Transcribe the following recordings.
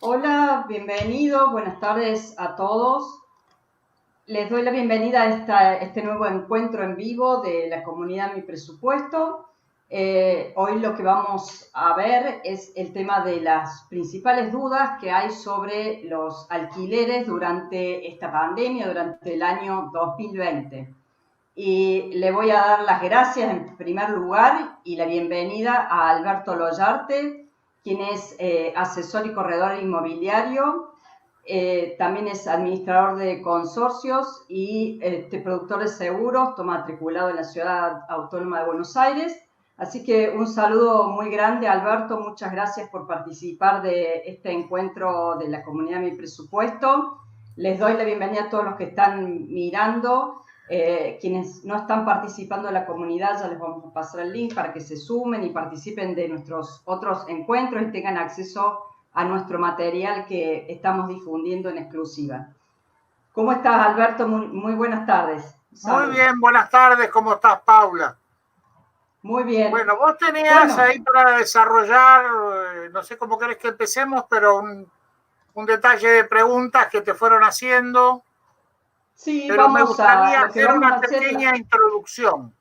Hola, bienvenidos, buenas tardes a todos. Les doy la bienvenida a este nuevo encuentro en vivo de la comunidad Mi Presupuesto. Hoy lo que vamos a ver es el tema de las principales dudas que hay sobre los alquileres durante esta pandemia, durante el año 2020. Y le voy a dar las gracias en primer lugar y la bienvenida a Alberto Loyarte, quien es asesor y corredor inmobiliario, también es administrador de consorcios y productor de seguros, está matriculado en la Ciudad Autónoma de Buenos Aires. Así que un saludo muy grande, Alberto, muchas gracias por participar de este encuentro de la comunidad Mi Presupuesto. Les doy la bienvenida a todos los que están mirando. Quienes no están participando en la comunidad, ya les vamos a pasar el link para que se sumen y participen de nuestros otros encuentros y tengan acceso a nuestro material que estamos difundiendo en exclusiva. ¿Cómo estás, Alberto? Muy buenas tardes. Muy Salud. bien, buenas tardes, ¿cómo estás, Paula? Muy bien. Bueno, vos tenías Bueno, ahí para desarrollar, no sé cómo querés que empecemos, pero un detalle de preguntas que te fueron haciendo, sí, pero me gustaría lo que hacer vamos a una hacer. pequeña introducción.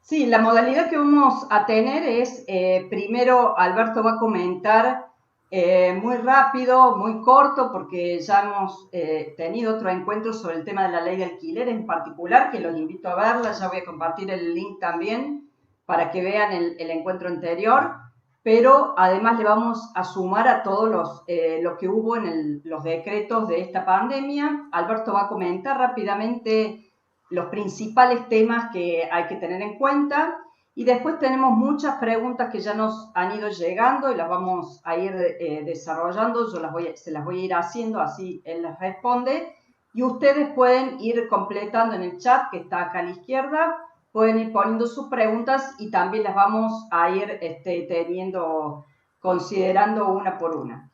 Sí, la modalidad que vamos a tener es, primero Alberto va a comentar muy rápido, muy corto, porque ya hemos tenido otro encuentro sobre el tema de la ley de alquiler en particular, que los invito a verla, ya voy a compartir el link también para que vean el encuentro anterior, pero además le vamos a sumar a todos lo que hubo en los decretos de esta pandemia. Alberto va a comentar rápidamente los principales temas que hay que tener en cuenta y después tenemos muchas preguntas que ya nos han ido llegando y las vamos a ir desarrollando, se las voy a ir haciendo, así él las responde y ustedes pueden ir completando en el chat que está acá a la izquierda, pueden ir poniendo sus preguntas y también las vamos a ir considerando una por una.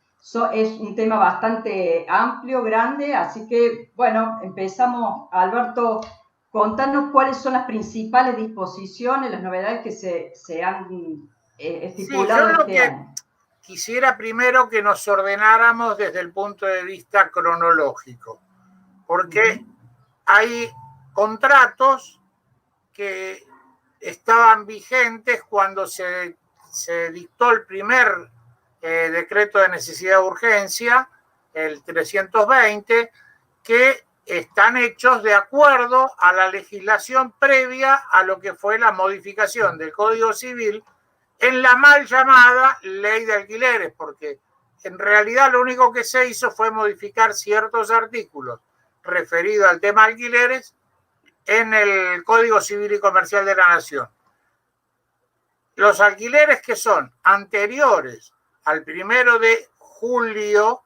Es un tema bastante amplio, grande, así que bueno, empezamos. Alberto, contanos cuáles son las principales disposiciones, las novedades que se han Sí, yo estipulado lo este que año. quisiera primero que nos ordenáramos desde el punto de vista cronológico, porque hay contratos que estaban vigentes cuando se dictó el primer decreto de necesidad de urgencia, el 320, que están hechos de acuerdo a la legislación previa a lo que fue la modificación del Código Civil en la mal llamada ley de alquileres, porque en realidad lo único que se hizo fue modificar ciertos artículos referidos al tema alquileres en el Código Civil y Comercial de la Nación. Los alquileres que son anteriores al 1 de julio,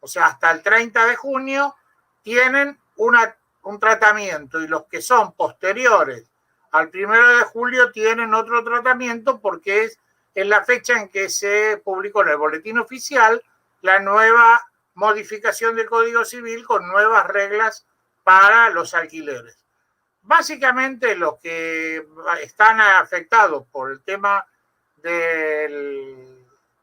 o sea, hasta el 30 de junio, tienen un tratamiento, y los que son posteriores al 1 de julio tienen otro tratamiento, porque es en la fecha en que se publicó en el boletín oficial la nueva modificación del Código Civil con nuevas reglas para los alquileres. Básicamente los que están afectados por el tema de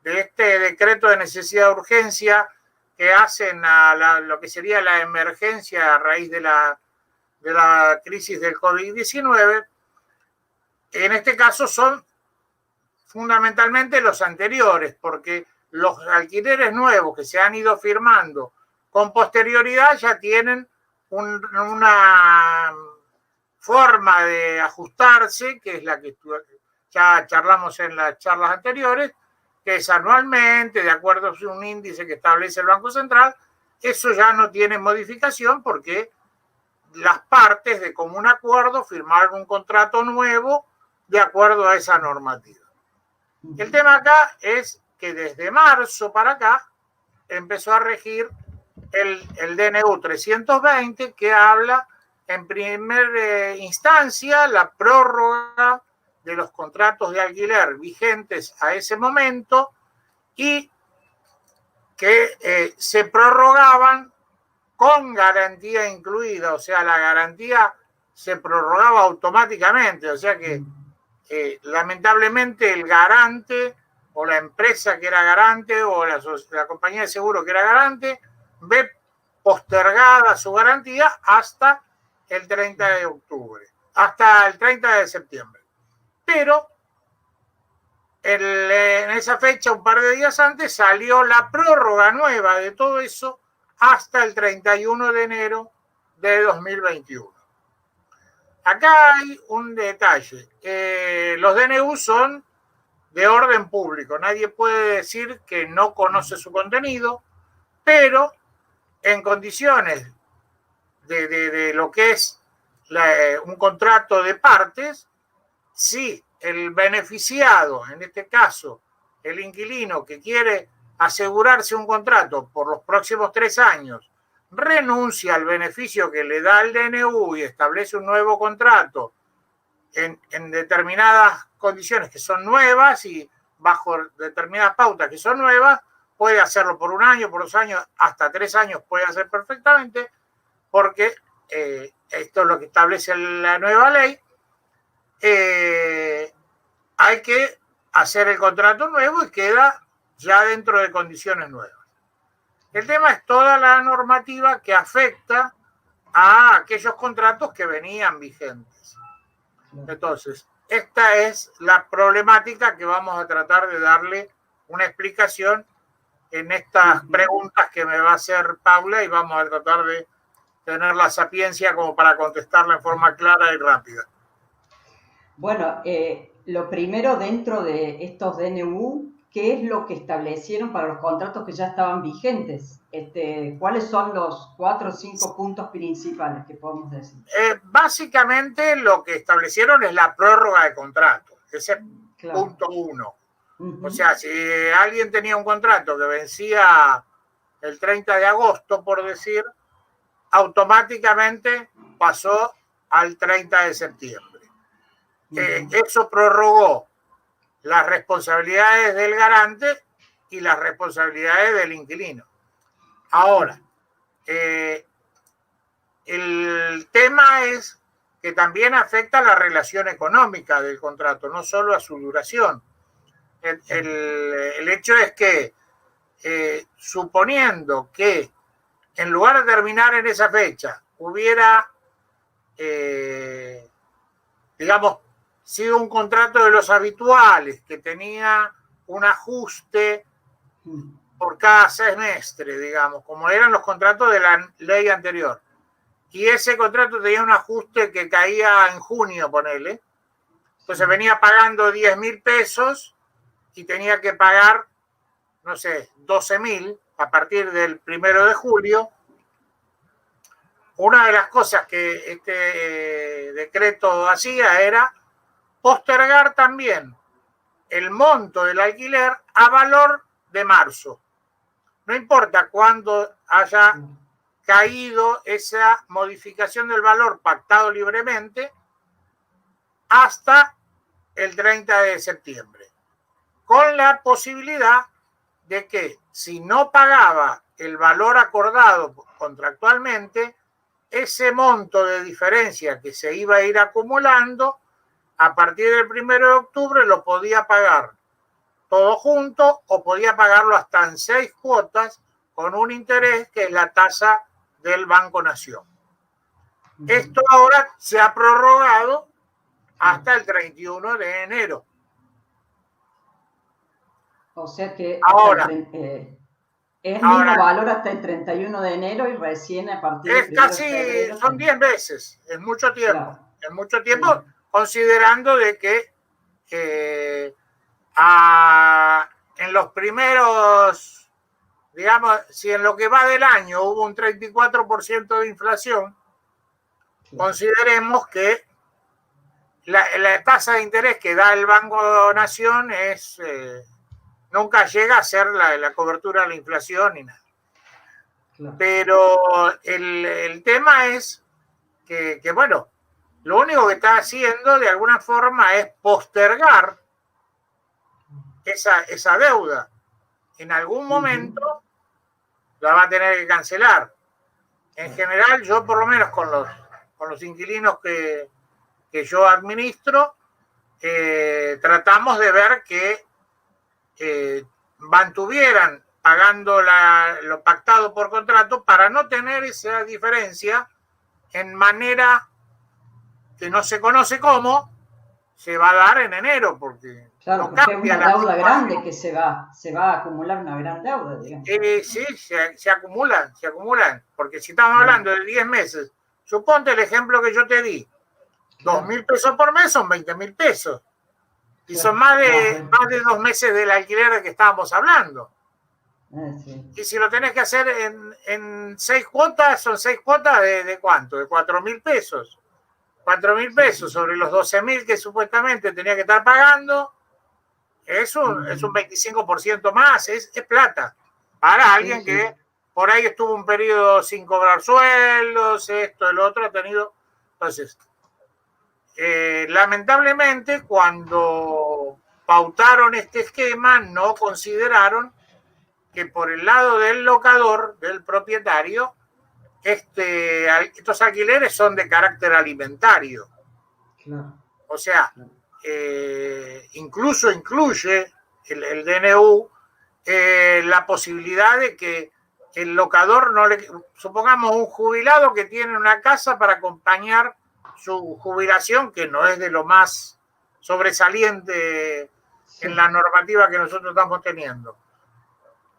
este decreto de necesidad de urgencia que hacen a lo que sería la emergencia a raíz de la crisis del COVID-19, en este caso son fundamentalmente los anteriores, porque los alquileres nuevos que se han ido firmando con posterioridad ya tienen una forma de ajustarse, que es la que ya charlamos en las charlas anteriores, que es anualmente, de acuerdo a un índice que establece el Banco Central. Eso ya no tiene modificación porque las partes de común acuerdo firmaron un contrato nuevo de acuerdo a esa normativa. El tema acá es que desde marzo para acá empezó a regir el DNU 320, que habla en primera instancia la prórroga de los contratos de alquiler vigentes a ese momento y que se prorrogaban con garantía incluida, o sea, la garantía se prorrogaba automáticamente, o sea que lamentablemente el garante o la empresa que era garante o la compañía de seguro que era garante ve postergada su garantía hasta el 30 de octubre, hasta el 30 de septiembre. Pero en esa fecha, un par de días antes, salió la prórroga nueva de todo eso hasta el 31 de enero de 2021. Acá hay un detalle. Los DNU son de orden público. Nadie puede decir que no conoce su contenido, pero en condiciones de lo que es un contrato de partes, si el beneficiado, en este caso el inquilino que quiere asegurarse un contrato por los próximos 3 años, renuncia al beneficio que le da el DNU y establece un nuevo contrato en determinadas condiciones que son nuevas y bajo determinadas pautas que son nuevas, puede hacerlo por 1 año, por 2 años, hasta 3 años puede hacer perfectamente, porque esto es lo que establece la nueva ley. Hay que hacer el contrato nuevo y queda ya dentro de condiciones nuevas. El tema es toda la normativa que afecta a aquellos contratos que venían vigentes. Entonces, esta es la problemática que vamos a tratar de darle una explicación en estas preguntas que me va a hacer Paula, y vamos a tratar de tener la sapiencia como para contestarla en forma clara y rápida. Bueno, lo primero dentro de estos DNU, ¿qué es lo que establecieron para los contratos que ya estaban vigentes? ¿Cuáles son los 4 o 5 puntos principales que podemos decir? Básicamente lo que establecieron es la prórroga de contrato. Ese es punto 1. O sea, si alguien tenía un contrato que vencía el 30 de agosto, por decir, automáticamente pasó al 30 de septiembre. Eso prorrogó las responsabilidades del garante y las responsabilidades del inquilino. Ahora, el tema es que también afecta a la relación económica del contrato, no solo a su duración. El hecho es que, suponiendo que en lugar de terminar en esa fecha, hubiera, digamos, sido un contrato de los habituales, que tenía un ajuste por cada semestre, digamos, como eran los contratos de la ley anterior. Y ese contrato tenía un ajuste que caía en junio, ponele. Entonces venía pagando 10.000 pesos y tenía que pagar, no sé, 12.000 a partir del 1 de julio. Una de las cosas que este decreto hacía era postergar también el monto del alquiler a valor de marzo. No importa cuándo haya caído esa modificación del valor pactado libremente, hasta el 30 de septiembre, con la posibilidad de que si no pagaba el valor acordado contractualmente, ese monto de diferencia que se iba a ir acumulando a partir del 1 de octubre lo podía pagar todo junto o podía pagarlo hasta en 6 cuotas con un interés que es la tasa del Banco Nación. Esto ahora se ha prorrogado hasta el 31 de enero. O sea que ahora, es el mismo valor hasta el 31 de enero y recién a partir del 1 de febrero. Son 10 veces, es mucho tiempo. Claro. Es mucho tiempo, considerando de que en los primeros, digamos, si en lo que va del año hubo un 34% de inflación, consideremos que la tasa de interés que da el Banco Nación es nunca llega a ser la cobertura de la inflación ni nada. Claro. Pero el tema es que, bueno, lo único que está haciendo de alguna forma es postergar esa deuda. En algún momento la va a tener que cancelar. En general, yo por lo menos con los inquilinos que yo administro, tratamos de ver que mantuvieran pagando lo pactado por contrato para no tener esa diferencia en manera que no se conoce cómo se va a dar en enero, porque claro, no porque es cambia una la deuda situación. grande que se va a acumular una gran deuda, digamos. Sí, se acumulan, porque si estamos hablando de 10 meses, suponte el ejemplo que yo te di, Claro. 2.000 pesos por mes son 20.000 pesos. Y Claro. son más de 2 meses del alquiler de que estábamos hablando. Sí. Y si lo tenés que hacer en 6 cuotas, son 6 cuotas de ¿cuánto? De 4.000 pesos. 4.000 pesos sobre los 12.000 que supuestamente tenía que estar pagando, es un 25% más, es plata. Para alguien que por ahí estuvo un periodo sin cobrar sueldos, esto, el otro, ha tenido. Entonces, lamentablemente, cuando pautaron este esquema, no consideraron que por el lado del locador, del propietario, estos alquileres son de carácter alimentario. Claro. O sea, incluso incluye el DNU la posibilidad de que el locador no le... Supongamos un jubilado que tiene una casa para acompañar su jubilación, que no es de lo más sobresaliente en la normativa que nosotros estamos teniendo.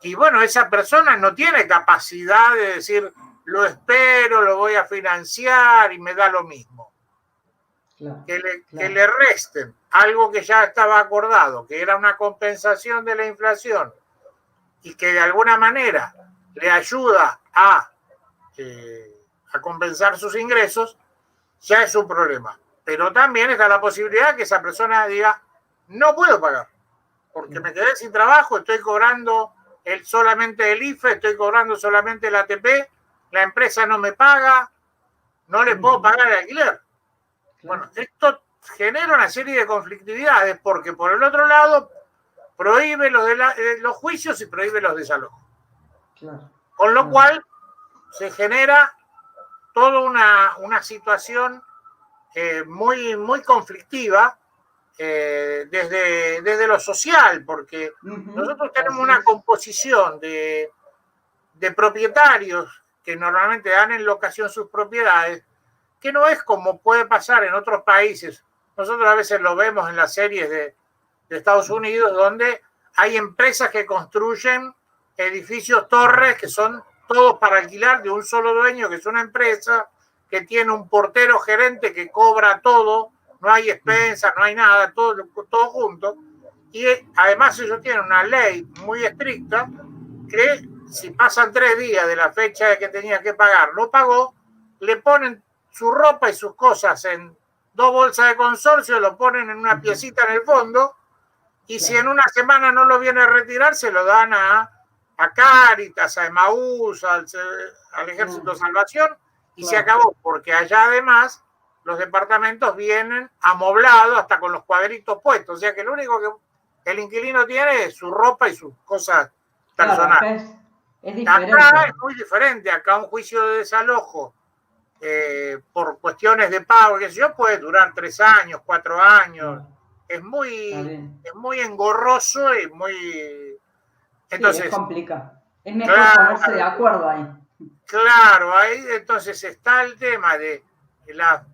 Y bueno, esa persona no tiene capacidad de decir, lo espero, lo voy a financiar y me da lo mismo. Claro, que le resten algo que ya estaba acordado, que era una compensación de la inflación y que de alguna manera le ayuda a compensar sus ingresos, ya es un problema. Pero también está la posibilidad que esa persona diga, no puedo pagar, porque me quedé sin trabajo, estoy cobrando solamente el IFE, estoy cobrando solamente el ATP, la empresa no me paga, no le puedo pagar el alquiler. Bueno, esto genera una serie de conflictividades porque por el otro lado prohíbe los juicios y prohíbe los desalojos. Claro. Con lo cual se genera toda una situación muy, muy conflictiva desde lo social, porque nosotros tenemos una composición de propietarios que normalmente dan en locación sus propiedades, que no es como puede pasar en otros países. Nosotros a veces lo vemos en las series de Estados Unidos, donde hay empresas que construyen edificios, torres, que son todos para alquilar de un solo dueño, que es una empresa, que tiene un portero gerente que cobra todo, no hay expensas, no hay nada, todo junto. Y además ellos tienen una ley muy estricta que si pasan 3 días de la fecha de que tenía que pagar, no pagó, le ponen su ropa y sus cosas en 2 bolsas de consorcio, lo ponen en una piecita en el fondo, y si en una semana no lo viene a retirar, se lo dan a Cáritas, a Emaús, al Ejército de Salvación, y se acabó, porque allá además los departamentos vienen amoblados hasta con los cuadritos puestos, o sea que lo único que el inquilino tiene es su ropa y sus cosas personales. Claro, es diferente. Acá es muy diferente, acá un juicio de desalojo por cuestiones de pago, que yo, puede durar 3 años, 4 años, es muy engorroso y muy... Entonces, sí, es complicado. Es mejor ponerse de acuerdo ahí. Claro, ahí entonces está el tema de la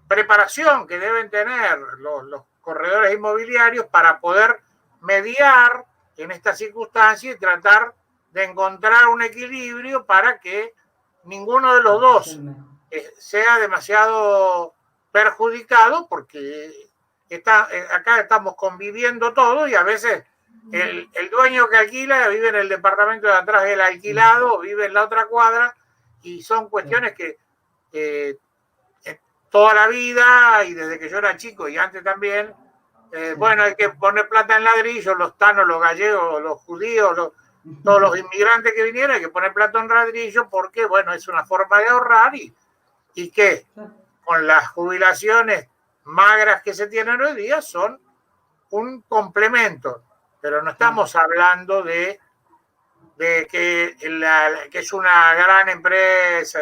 preparación que deben tener los corredores inmobiliarios para poder mediar en esta circunstancia y tratar de encontrar un equilibrio para que ninguno de los dos sea demasiado perjudicado, porque acá estamos conviviendo todos y a veces el dueño que alquila vive en el departamento de atrás del alquilado, vive en la otra cuadra, y son cuestiones que toda la vida y desde que yo era chico y antes también, bueno, hay que poner plata en ladrillo, los tanos, los gallegos, los judíos, todos los inmigrantes que vinieron, hay que poner plata en ladrillo porque, bueno, es una forma de ahorrar y que con las jubilaciones magras que se tienen hoy día son un complemento, pero no estamos hablando de que es una gran empresa.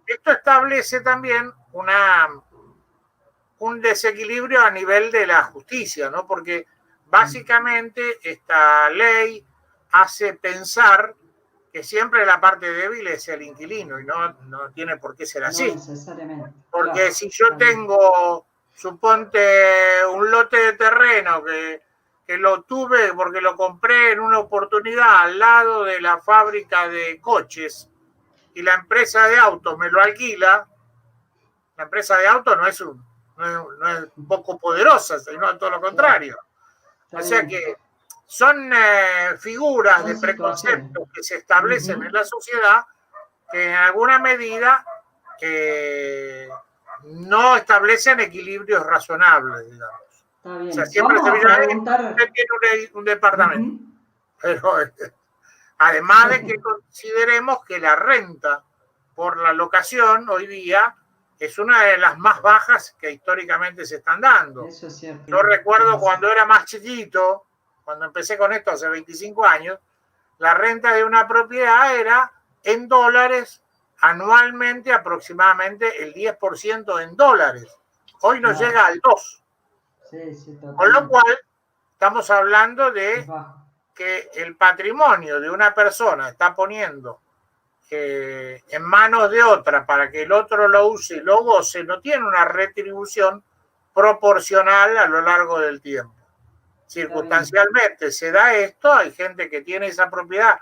Esto establece también un desequilibrio a nivel de la justicia, ¿no? Porque básicamente esta ley hace pensar que siempre la parte débil es el inquilino y no tiene por qué ser así. No necesariamente. Porque claro, si yo tengo, suponte, un lote de terreno que lo tuve porque lo compré en una oportunidad al lado de la fábrica de coches y la empresa de autos me lo alquila, la empresa de autos no es poco poderosa, sino todo lo contrario. O sea que son figuras de preconceptos que se establecen en la sociedad que en alguna medida no establecen equilibrios razonables, digamos. Está bien. O sea, siempre se preguntar... tiene un departamento. Pero además de que consideremos que la renta por la locación hoy día es una de las más bajas que históricamente se están dando. Eso es cierto. Yo recuerdo cuando era más chiquito, cuando empecé con esto hace 25 años, la renta de una propiedad era en dólares anualmente aproximadamente el 10% en dólares. Hoy nos llega al 2%. Sí, con lo cual estamos hablando de que el patrimonio de una persona está poniendo en manos de otra para que el otro lo use y lo goce, no tiene una retribución proporcional a lo largo del tiempo. Circunstancialmente se da esto, hay gente que tiene esa propiedad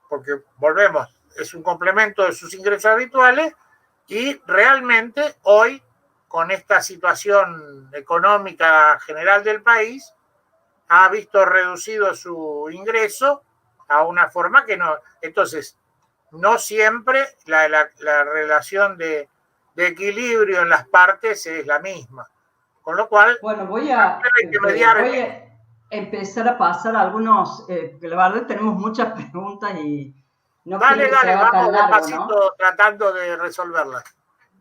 porque, volvemos, es un complemento de sus ingresos habituales y realmente hoy, con esta situación económica general del país, ha visto reducido su ingreso a una forma que no... Entonces, no siempre la relación de equilibrio en las partes es la misma. Con lo cual, bueno, voy a empezar a pasar algunos, la verdad tenemos muchas preguntas y no quiero que se haga tan largo, ¿no? Tratando de resolverlas.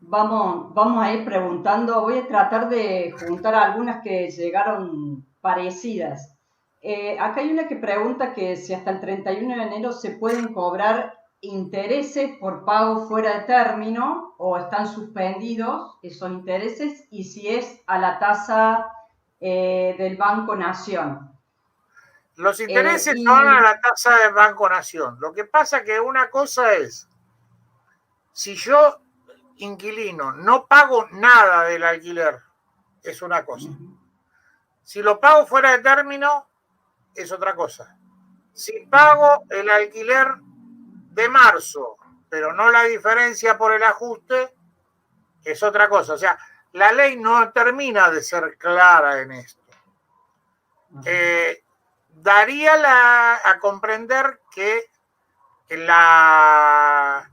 Vamos a ir preguntando, voy a tratar de juntar algunas que llegaron parecidas. Acá hay una que pregunta que si hasta el 31 de enero se pueden cobrar intereses por pago fuera de término o están suspendidos esos intereses y si es a la tasa del Banco Nación. Los intereses son a la tasa del Banco Nación. Lo que pasa que una cosa es, si yo, inquilino, no pago nada del alquiler, es una cosa. Si lo pago fuera de término, es otra cosa. Si pago el alquiler de marzo, pero no la diferencia por el ajuste, es otra cosa. O sea, la ley no termina de ser clara en esto. Daría a comprender que la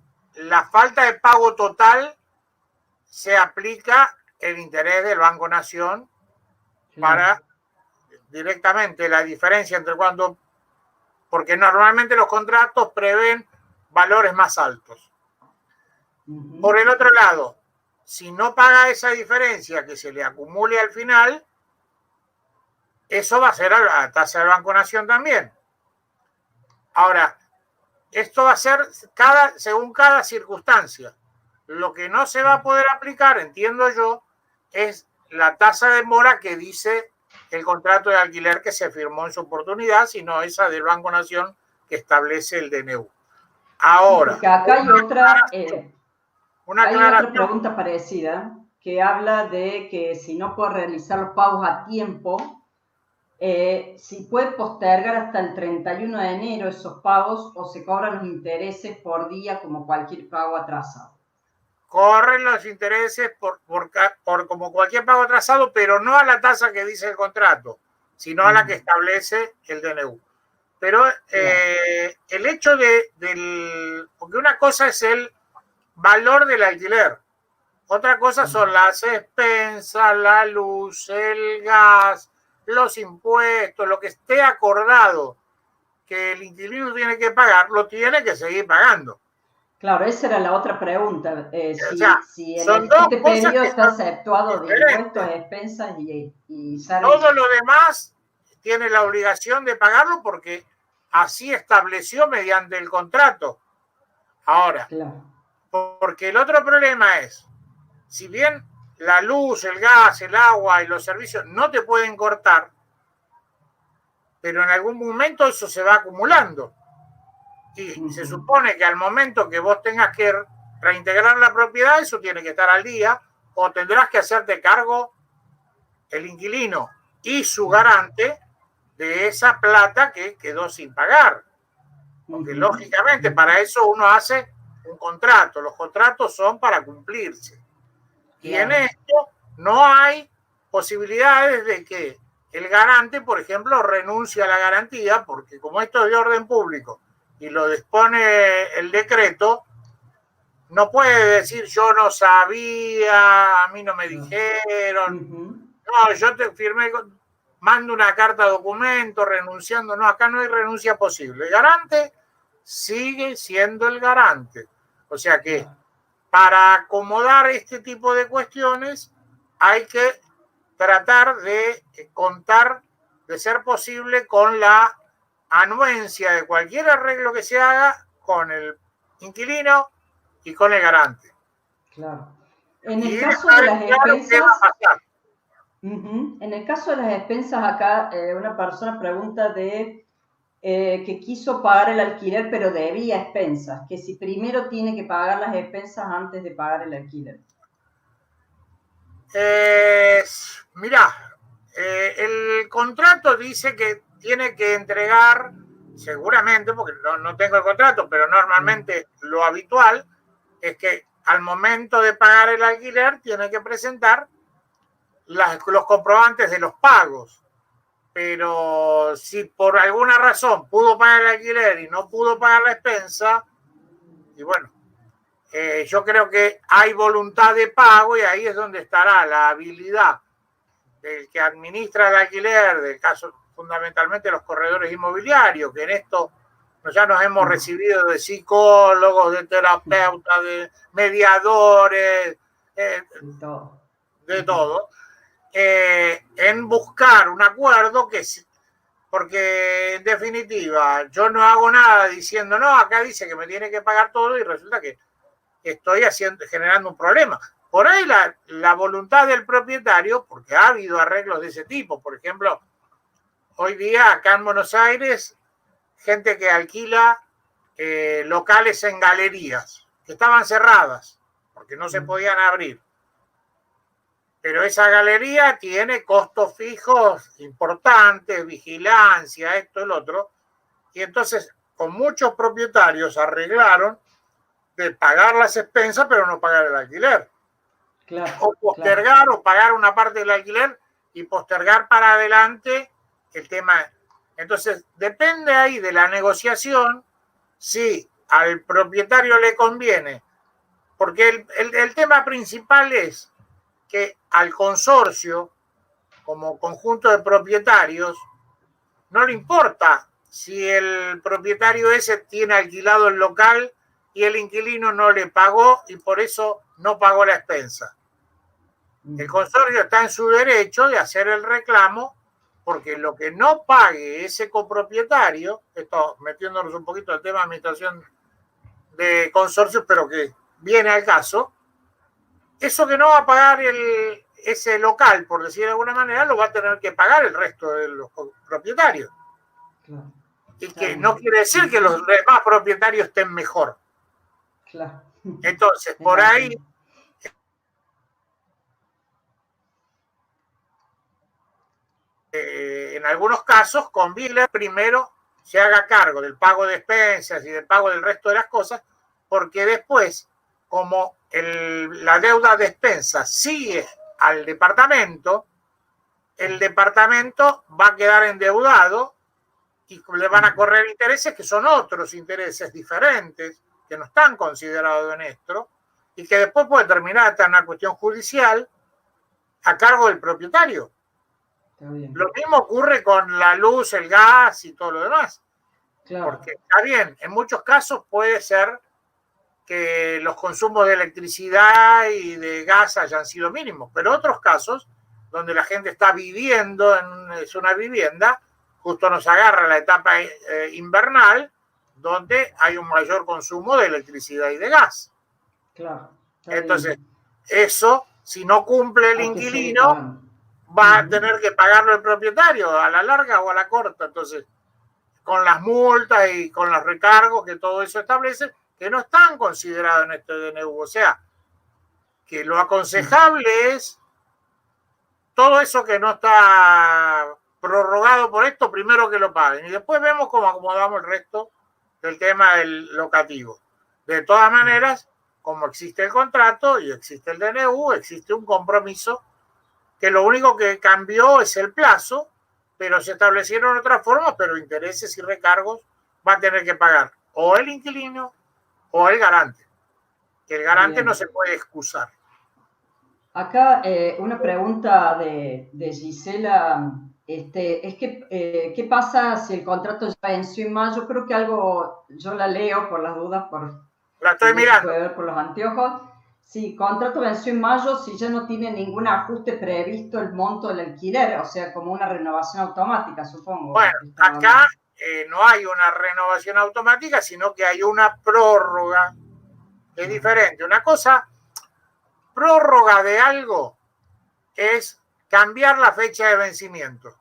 falta de pago total se aplica el interés del Banco Nación para directamente la diferencia entre cuando, porque normalmente los contratos prevén valores más altos. Por el otro lado, si no paga esa diferencia que se le acumule al final, eso va a ser a la tasa del Banco Nación también. Ahora, esto va a ser según cada circunstancia. Lo que no se va a poder aplicar, entiendo yo, es la tasa de mora que dice el contrato de alquiler que se firmó en su oportunidad, sino esa del Banco Nación que establece el DNU. Ahora, sí, porque acá hay otra pregunta parecida que habla de que si no puede realizar los pagos a tiempo, si puede postergar hasta el 31 de enero esos pagos o se cobran los intereses por día como cualquier pago atrasado. Corren los intereses por como cualquier pago atrasado, pero no a la tasa que dice el contrato, sino a la que establece el DNU. Pero el hecho porque una cosa es el valor del alquiler, otra cosa son las expensas, la luz, el gas, los impuestos, lo que esté acordado que el inquilino tiene que pagar, lo tiene que seguir pagando. Claro, esa era la otra pregunta. Si en este periodo está exceptuado de impuestos, expensas y servicios. Todo lo demás tiene la obligación de pagarlo porque así estableció mediante el contrato. Ahora, porque el otro problema es, si bien la luz, el gas, el agua y los servicios no te pueden cortar, pero en algún momento eso se va acumulando. Y se supone que al momento que vos tengas que reintegrar la propiedad, eso tiene que estar al día, o tendrás que hacerte cargo el inquilino y su garante de esa plata que quedó sin pagar. Porque lógicamente para eso uno hace un contrato. Los contratos son para cumplirse. Y en esto no hay posibilidades de que el garante, por ejemplo, renuncie a la garantía, porque como esto es de orden público y lo dispone el decreto, no puede decir yo no sabía, a mí no me dijeron, no, yo te firmé, mando una carta de documento renunciando, no, acá no hay renuncia posible. El garante sigue siendo el garante. O sea que para acomodar este tipo de cuestiones hay que tratar de contar, de ser posible, con la anuencia de cualquier arreglo que se haga con el inquilino y con el garante. Claro. En el caso de las expensas, en el caso de las expensas, acá una persona pregunta de que quiso pagar el alquiler, pero debía expensas, que si primero tiene que pagar las expensas antes de pagar el alquiler. Mirá, el contrato dice que tiene que entregar, seguramente, porque no tengo el contrato, pero normalmente lo habitual es que al momento de pagar el alquiler tiene que presentar los comprobantes de los pagos. Pero si por alguna razón pudo pagar el alquiler y no pudo pagar la expensa, y bueno, yo creo que hay voluntad de pago y ahí es donde estará la habilidad del que administra el alquiler, del caso fundamentalmente los corredores inmobiliarios, que en esto ya nos hemos recibido de psicólogos, de terapeutas, de mediadores, de todo, en buscar un acuerdo que, porque en definitiva yo no hago nada diciendo no, acá dice que me tiene que pagar todo y resulta que estoy generando un problema. Por ahí la voluntad del propietario, porque ha habido arreglos de ese tipo, por ejemplo, hoy día acá en Buenos Aires, gente que alquila locales en galerías, que estaban cerradas, porque no se podían abrir. Pero esa galería tiene costos fijos importantes, vigilancia, esto, el otro, y entonces con muchos propietarios arreglaron de pagar las expensas, pero no pagar el alquiler. Claro, o postergar o pagar una parte del alquiler y postergar para adelante el tema. Entonces, depende ahí de la negociación si al propietario le conviene, porque el tema principal es que al consorcio, como conjunto de propietarios, no le importa si el propietario ese tiene alquilado el local y el inquilino no le pagó y por eso no pagó la expensa. El consorcio está en su derecho de hacer el reclamo, porque lo que no pague ese copropietario, esto metiéndonos un poquito al tema de administración de consorcios, pero que viene al caso, eso que no va a pagar ese local, por decir de alguna manera, lo va a tener que pagar el resto de los propietarios. Claro. Y que no quiere decir que los demás propietarios estén mejor. Claro. Entonces, por ahí, en algunos casos, conviene primero se haga cargo del pago de expensas y del pago del resto de las cosas, porque después, como la deuda de expensas sigue al departamento, el departamento va a quedar endeudado y le van a correr intereses que son otros intereses diferentes, que no están considerados en esto, y que después puede terminar hasta en una cuestión judicial a cargo del propietario. Lo mismo ocurre con la luz, el gas y todo lo demás. Claro. Porque está bien, en muchos casos puede ser que los consumos de electricidad y de gas hayan sido mínimos, pero otros casos donde la gente está viviendo en una vivienda, justo nos agarra la etapa invernal, donde hay un mayor consumo de electricidad y de gas. Claro. Entonces, eso, si no cumple el inquilino, va a tener que pagarlo el propietario a la larga o a la corta. Entonces, con las multas y con los recargos que todo eso establece, que no están considerados en este DNU. O sea, que lo aconsejable es todo eso que no está prorrogado por esto, primero que lo paguen. Y después vemos cómo acomodamos el resto del tema del locativo. De todas maneras, como existe el contrato y existe el DNU, existe un compromiso que lo único que cambió es el plazo, pero se establecieron otras formas, pero intereses y recargos va a tener que pagar o el inquilino o el garante. Que el garante no se puede excusar. Acá una pregunta de Gisela, es que, ¿qué pasa si el contrato ya venció en mayo? Creo que algo, yo la leo por las dudas, la estoy mirando. Puede ver por los anteojos. Si contrato venció en mayo, si ya no tiene ningún ajuste previsto el monto del alquiler, o sea, como una renovación automática, supongo. Bueno, acá no hay una renovación automática, sino que hay una prórroga. Es diferente. Una cosa, prórroga de algo es cambiar la fecha de vencimiento.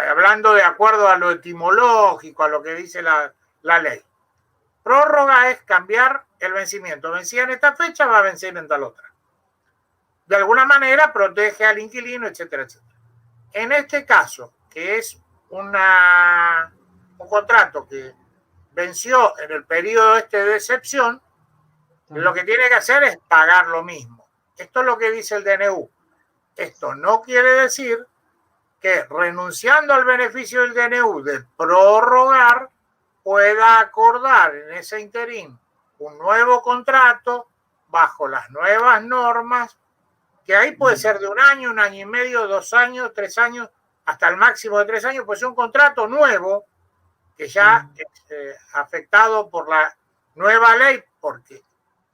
Hablando de acuerdo a lo etimológico, a lo que dice la ley. Prórroga es cambiar el vencimiento. Vencía en esta fecha, va a vencer en tal otra. De alguna manera protege al inquilino, etcétera, etcétera. En este caso, que es un contrato que venció en el periodo de excepción, lo que tiene que hacer es pagar lo mismo. Esto es lo que dice el DNU. Esto no quiere decir que renunciando al beneficio del DNU de prorrogar, pueda acordar en ese interín un nuevo contrato bajo las nuevas normas, que ahí puede ser de 1 año, 1 año y medio, 2 años, 3 años, hasta el máximo de 3 años, pues es un contrato nuevo que ya es afectado por la nueva ley, porque,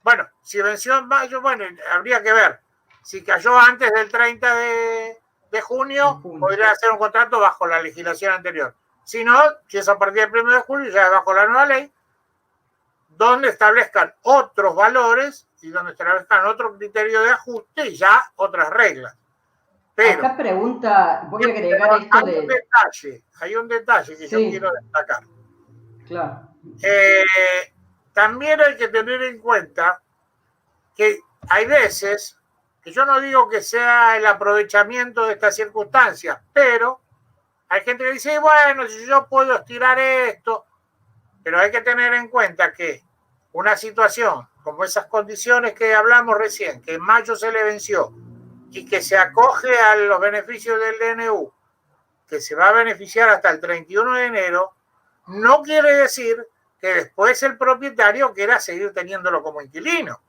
bueno, si venció en mayo, bueno, habría que ver. Si cayó antes del 30 de junio, podría hacer un contrato bajo la legislación anterior. Si no, si es a partir del 1 de julio, ya es bajo la nueva ley, donde establezcan otros valores y donde establezcan otro criterio de ajuste y ya otras reglas. Pero, acá pregunta, voy a agregar esto hay un detalle que yo quiero destacar. Claro. También hay que tener en cuenta que hay veces, que yo no digo que sea el aprovechamiento de estas circunstancias, pero hay gente que dice, bueno, si yo puedo estirar esto, pero hay que tener en cuenta que una situación como esas condiciones que hablamos recién, que en mayo se le venció y que se acoge a los beneficios del DNU, que se va a beneficiar hasta el 31 de enero, no quiere decir que después el propietario quiera seguir teniéndolo como inquilino.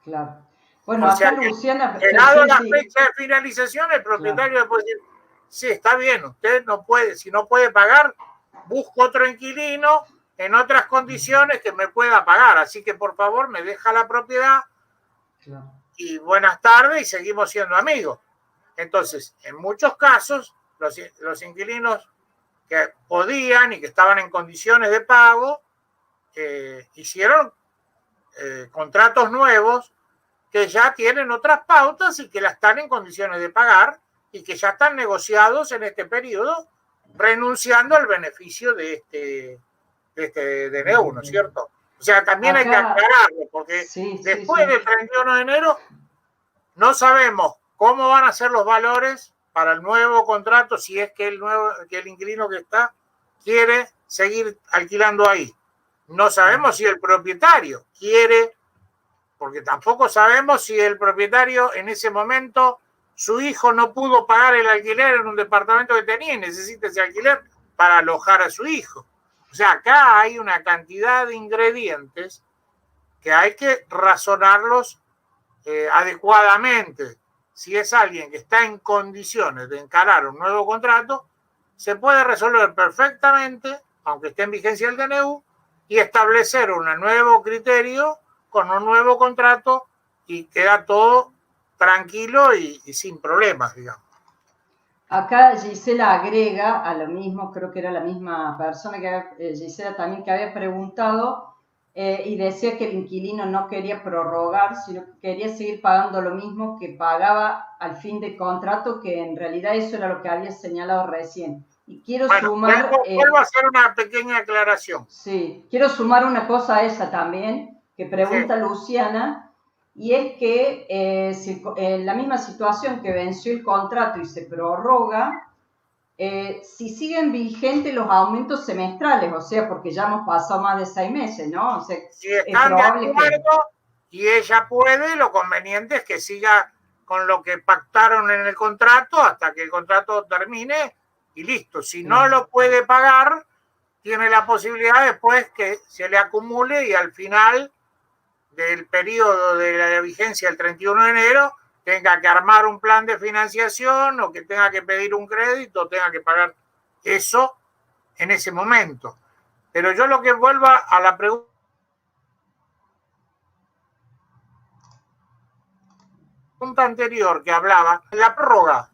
Claro. Bueno, acá Luciana... Llegado la fecha de finalización, el propietario le puede decir, sí, está bien, usted no puede, si no puede pagar, busco otro inquilino en otras condiciones que me pueda pagar. Así que, por favor, me deja la propiedad y buenas tardes y seguimos siendo amigos. Entonces, en muchos casos, los inquilinos que podían y que estaban en condiciones de pago, hicieron contratos nuevos que ya tienen otras pautas y que la están en condiciones de pagar y que ya están negociados en este periodo, renunciando al beneficio de este DNU, ¿no es cierto? O sea, también hay que aclararlo, porque después del 31 de enero no sabemos cómo van a ser los valores para el nuevo contrato, si es que el inquilino que está quiere seguir alquilando ahí. No sabemos si el propietario quiere, porque tampoco sabemos si el propietario en ese momento, su hijo no pudo pagar el alquiler en un departamento que tenía y necesita ese alquiler para alojar a su hijo. O sea, acá hay una cantidad de ingredientes que hay que razonarlos adecuadamente. Si es alguien que está en condiciones de encarar un nuevo contrato, se puede resolver perfectamente, aunque esté en vigencia el DNU, y establecer un nuevo criterio con un nuevo contrato y queda todo tranquilo y sin problemas, digamos. Acá Gisela agrega a lo mismo, creo que era la misma persona que Gisela también que había preguntado, y decía que el inquilino no quería prorrogar, sino que quería seguir pagando lo mismo que pagaba al fin del contrato, que en realidad eso era lo que había señalado recién. Y quiero sumar... vuelvo a hacer una pequeña aclaración. Sí, quiero sumar una cosa a esa también, que pregunta Sí. Luciana, y es que si, en la misma situación que venció el contrato y se prorroga, si siguen vigentes los aumentos semestrales, o sea, porque ya hemos pasado más de 6 meses, ¿no? O sea, Si es están de probable acuerdo y ella puede, lo conveniente es que siga con lo que pactaron en el contrato hasta que el contrato termine y listo. Si no lo puede pagar, tiene la posibilidad después que se le acumule y al final del periodo de la vigencia el 31 de enero tenga que armar un plan de financiación o que tenga que pedir un crédito o tenga que pagar eso en ese momento. Pero yo lo que vuelvo a la pregunta anterior que hablaba, la prórroga,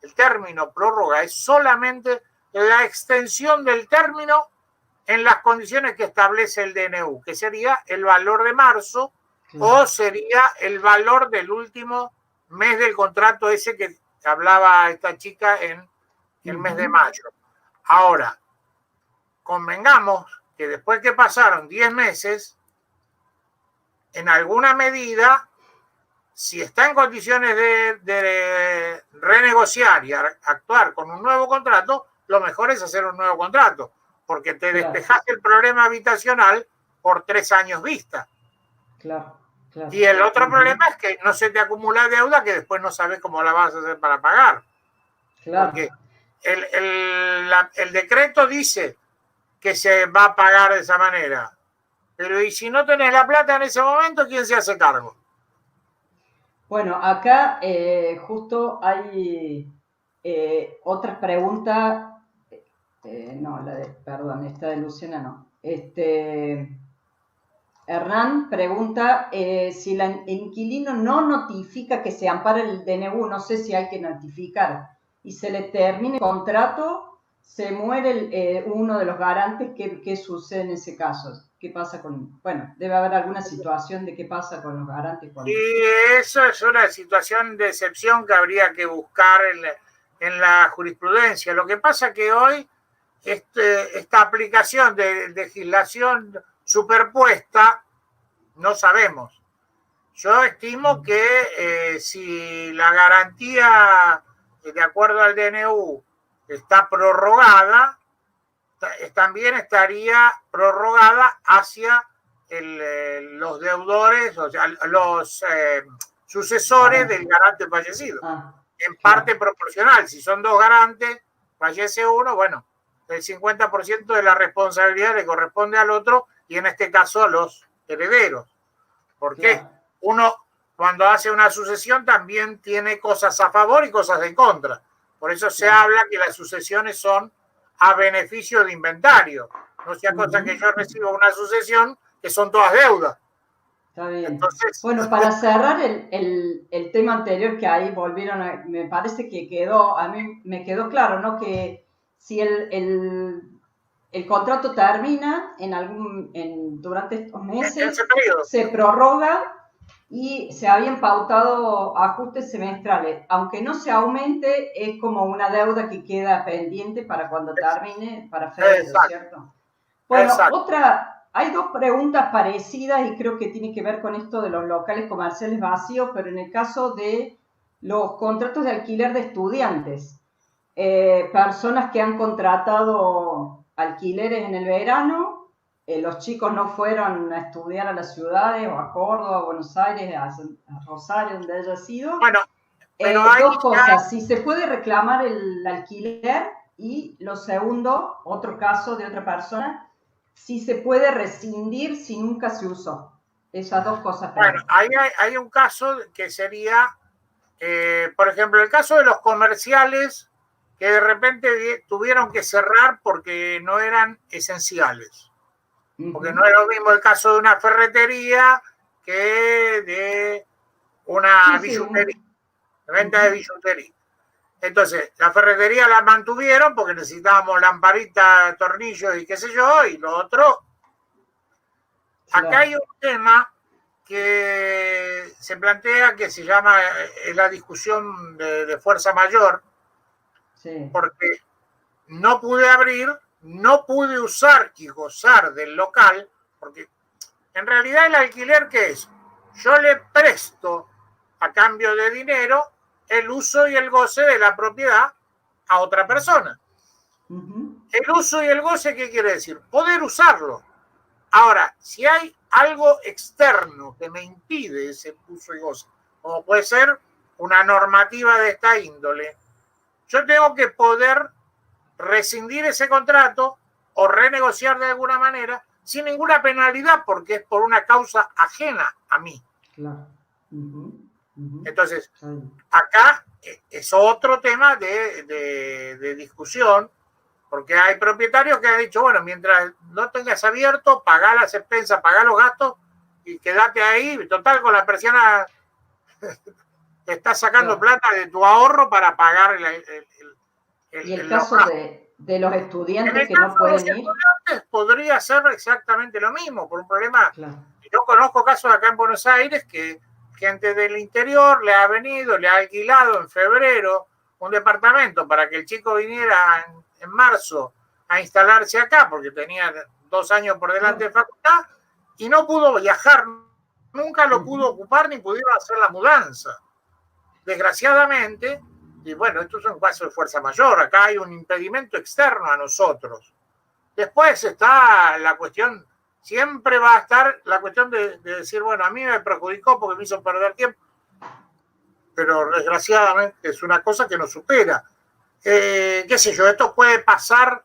el término prórroga es solamente la extensión del término en las condiciones que establece el DNU, que sería el valor de marzo o sería el valor del último mes del contrato ese que hablaba esta chica en el mes de mayo. Ahora, convengamos que después que pasaron 10 meses, en alguna medida, si está en condiciones de renegociar y actuar con un nuevo contrato, lo mejor es hacer un nuevo contrato, porque te despejas el problema habitacional por 3 años vista. Y el otro problema es que no se te acumula deuda que después no sabes cómo la vas a hacer para pagar. Porque el decreto dice que se va a pagar de esa manera, pero ¿y si no tenés la plata en ese momento, quién se hace cargo? Bueno, acá justo hay otras preguntas. No, perdón, esta de Luciana no. Hernán pregunta si el inquilino no notifica que se ampara el DNU, no sé si hay que notificar, y se le termina el contrato, se muere uno de los garantes, ¿qué sucede en ese caso? ¿Qué pasa con...? Bueno, debe haber alguna situación de qué pasa con los garantes. Y eso es una situación de excepción que habría que buscar en la jurisprudencia. Lo que pasa que hoy esta aplicación de legislación superpuesta no sabemos. Yo estimo que si la garantía, de acuerdo al DNU, está prorrogada, también estaría prorrogada hacia los deudores, o sea, los sucesores del garante fallecido. En parte proporcional. Si son 2 garantes, fallece uno, bueno, el 50% de la responsabilidad le corresponde al otro y en este caso a los herederos. ¿Por qué? Uno, cuando hace una sucesión, también tiene cosas a favor y cosas en contra. Por eso se habla que las sucesiones son a beneficio de inventario. No sea cosa que yo reciba una sucesión que son todas deudas. Está bien. Entonces, bueno, para cerrar el tema anterior que ahí volvieron, me parece que a mí me quedó claro, ¿no? Que si el contrato termina durante estos meses, se prorroga y se habían pautado ajustes semestrales. Aunque no se aumente, es como una deuda que queda pendiente para cuando termine, para febrero, ¿cierto? Bueno, hay 2 preguntas parecidas y creo que tiene que ver con esto de los locales comerciales vacíos, pero en el caso de los contratos de alquiler de estudiantes, personas que han contratado alquileres en el verano, los chicos no fueron a estudiar a las ciudades o a Córdoba, a Buenos Aires, a Rosario, donde haya sido. Bueno, pero hay 2 cosas, si se puede reclamar el alquiler y lo segundo, otro caso de otra persona, si se puede rescindir si nunca se usó. Esas 2 cosas. Bueno, hay un caso que sería, por ejemplo, el caso de los comerciales que de repente tuvieron que cerrar porque no eran esenciales. Porque no es lo mismo el caso de una ferretería que de una billutería, venta de billutería. Entonces, la ferretería la mantuvieron porque necesitábamos lamparitas, tornillos y qué sé yo, y lo otro Acá hay un tema que se plantea que se llama la discusión de fuerza mayor, sí. Porque no pude abrir, no pude usar y gozar del local, porque en realidad el alquiler, ¿qué es? Yo le presto a cambio de dinero el uso y el goce de la propiedad a otra persona. El uso y el goce, ¿qué quiere decir? Poder usarlo. Ahora, si hay algo externo que me impide ese uso y goce, como puede ser una normativa de esta índole, yo tengo que poder rescindir ese contrato o renegociar de alguna manera sin ninguna penalidad, porque es por una causa ajena a mí. Claro. Entonces, acá es otro tema de discusión, porque hay propietarios que han dicho, bueno, mientras no tengas abierto, pagá las expensas, pagá los gastos y quédate ahí. Total, con la persiana te estás sacando plata de tu ahorro para pagar y el caso de los estudiantes que no pueden ir. Podría ser exactamente lo mismo, por un problema. Claro. Yo conozco casos acá en Buenos Aires que gente del interior le ha venido, le ha alquilado en febrero un departamento para que el chico viniera en marzo a instalarse acá, porque tenía 2 años por delante de facultad, y no pudo viajar, nunca lo pudo ocupar ni pudieron hacer la mudanza. Desgraciadamente, y bueno, esto es un caso de fuerza mayor, acá hay un impedimento externo a nosotros. Después está la cuestión, siempre va a estar la cuestión de decir, bueno, a mí me perjudicó porque me hizo perder tiempo, pero desgraciadamente es una cosa que nos supera. Qué sé yo, esto puede pasar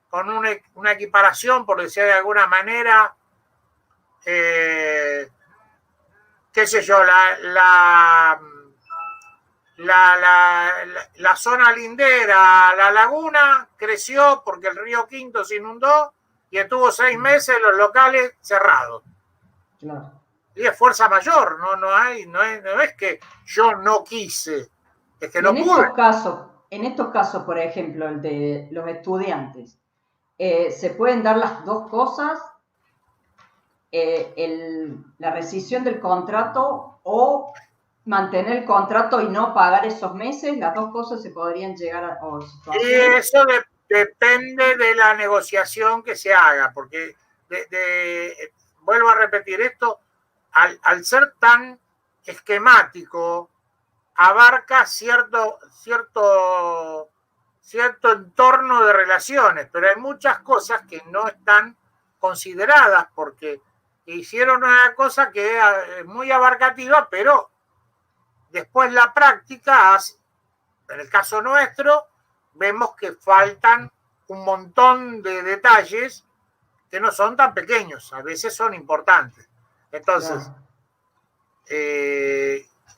con una equiparación, por decir de alguna manera, qué sé yo, la zona lindera, la laguna, creció porque el río Quinto se inundó y estuvo 6 meses los locales cerrados. Claro. Y es fuerza mayor, no es que yo no quise, es que no pude. En estos casos, por ejemplo, el de los estudiantes, ¿se pueden dar las dos cosas? La rescisión del contrato o mantener el contrato y no pagar esos meses, las dos cosas se podrían llegar a... Y eso depende de la negociación que se haga, porque vuelvo a repetir esto, al ser tan esquemático, abarca cierto entorno de relaciones, pero hay muchas cosas que no están consideradas porque hicieron una cosa que es muy abarcativa, pero después la práctica, en el caso nuestro, vemos que faltan un montón de detalles que no son tan pequeños, a veces son importantes. Entonces,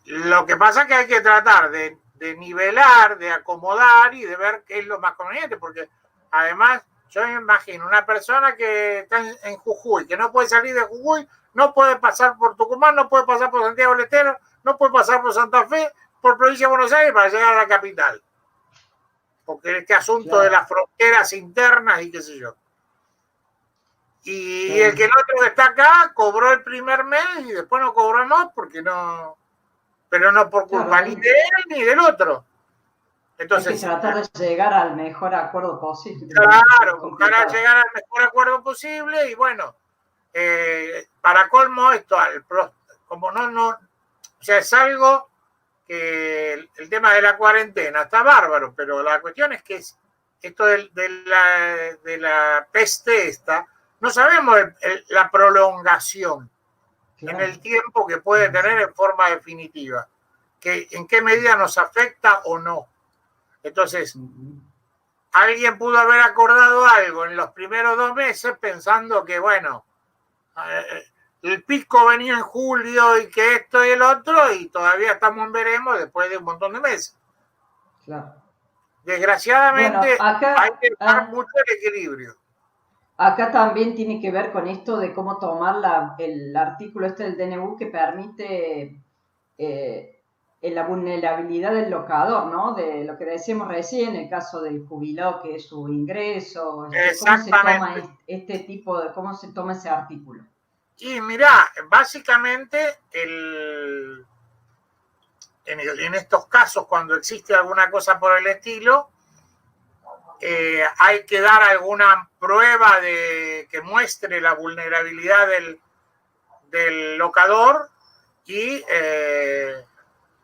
lo que pasa es que hay que tratar de nivelar, de acomodar y de ver qué es lo más conveniente, porque además yo me imagino una persona que está en Jujuy, que no puede salir de Jujuy, no puede pasar por Tucumán, no puede pasar por Santiago del Estero, no puede pasar por Santa Fe, por provincia de Buenos Aires para llegar a la capital. Porque este asunto de las fronteras internas y qué sé yo. Y el otro que está acá cobró el primer mes y después no cobró más porque no, pero no por culpa ni de él ni del otro. Entonces, hay que tratar de llegar al mejor acuerdo posible. Claro, buscar llegar al mejor acuerdo posible y bueno, para colmo esto, como o sea, es algo que el tema de la cuarentena está bárbaro, pero la cuestión es que esto de la peste esta, no sabemos la prolongación en el tiempo que puede tener en forma definitiva, que en qué medida nos afecta o no. Entonces, alguien pudo haber acordado algo en los primeros 2 meses pensando que, bueno, el pico venía en julio y que esto y el otro, y todavía estamos en veremos después de un montón de meses. Claro. Desgraciadamente, hay que buscar mucho el equilibrio. Acá también tiene que ver con esto de cómo tomar el artículo del DNU que permite la vulnerabilidad del locador, ¿no? De lo que decíamos recién, el caso del jubilado, que es su ingreso. ¿Cómo se toma cómo se toma ese artículo? Y mirá, básicamente en estos casos, cuando existe alguna cosa por el estilo, hay que dar alguna prueba que muestre la vulnerabilidad del locador y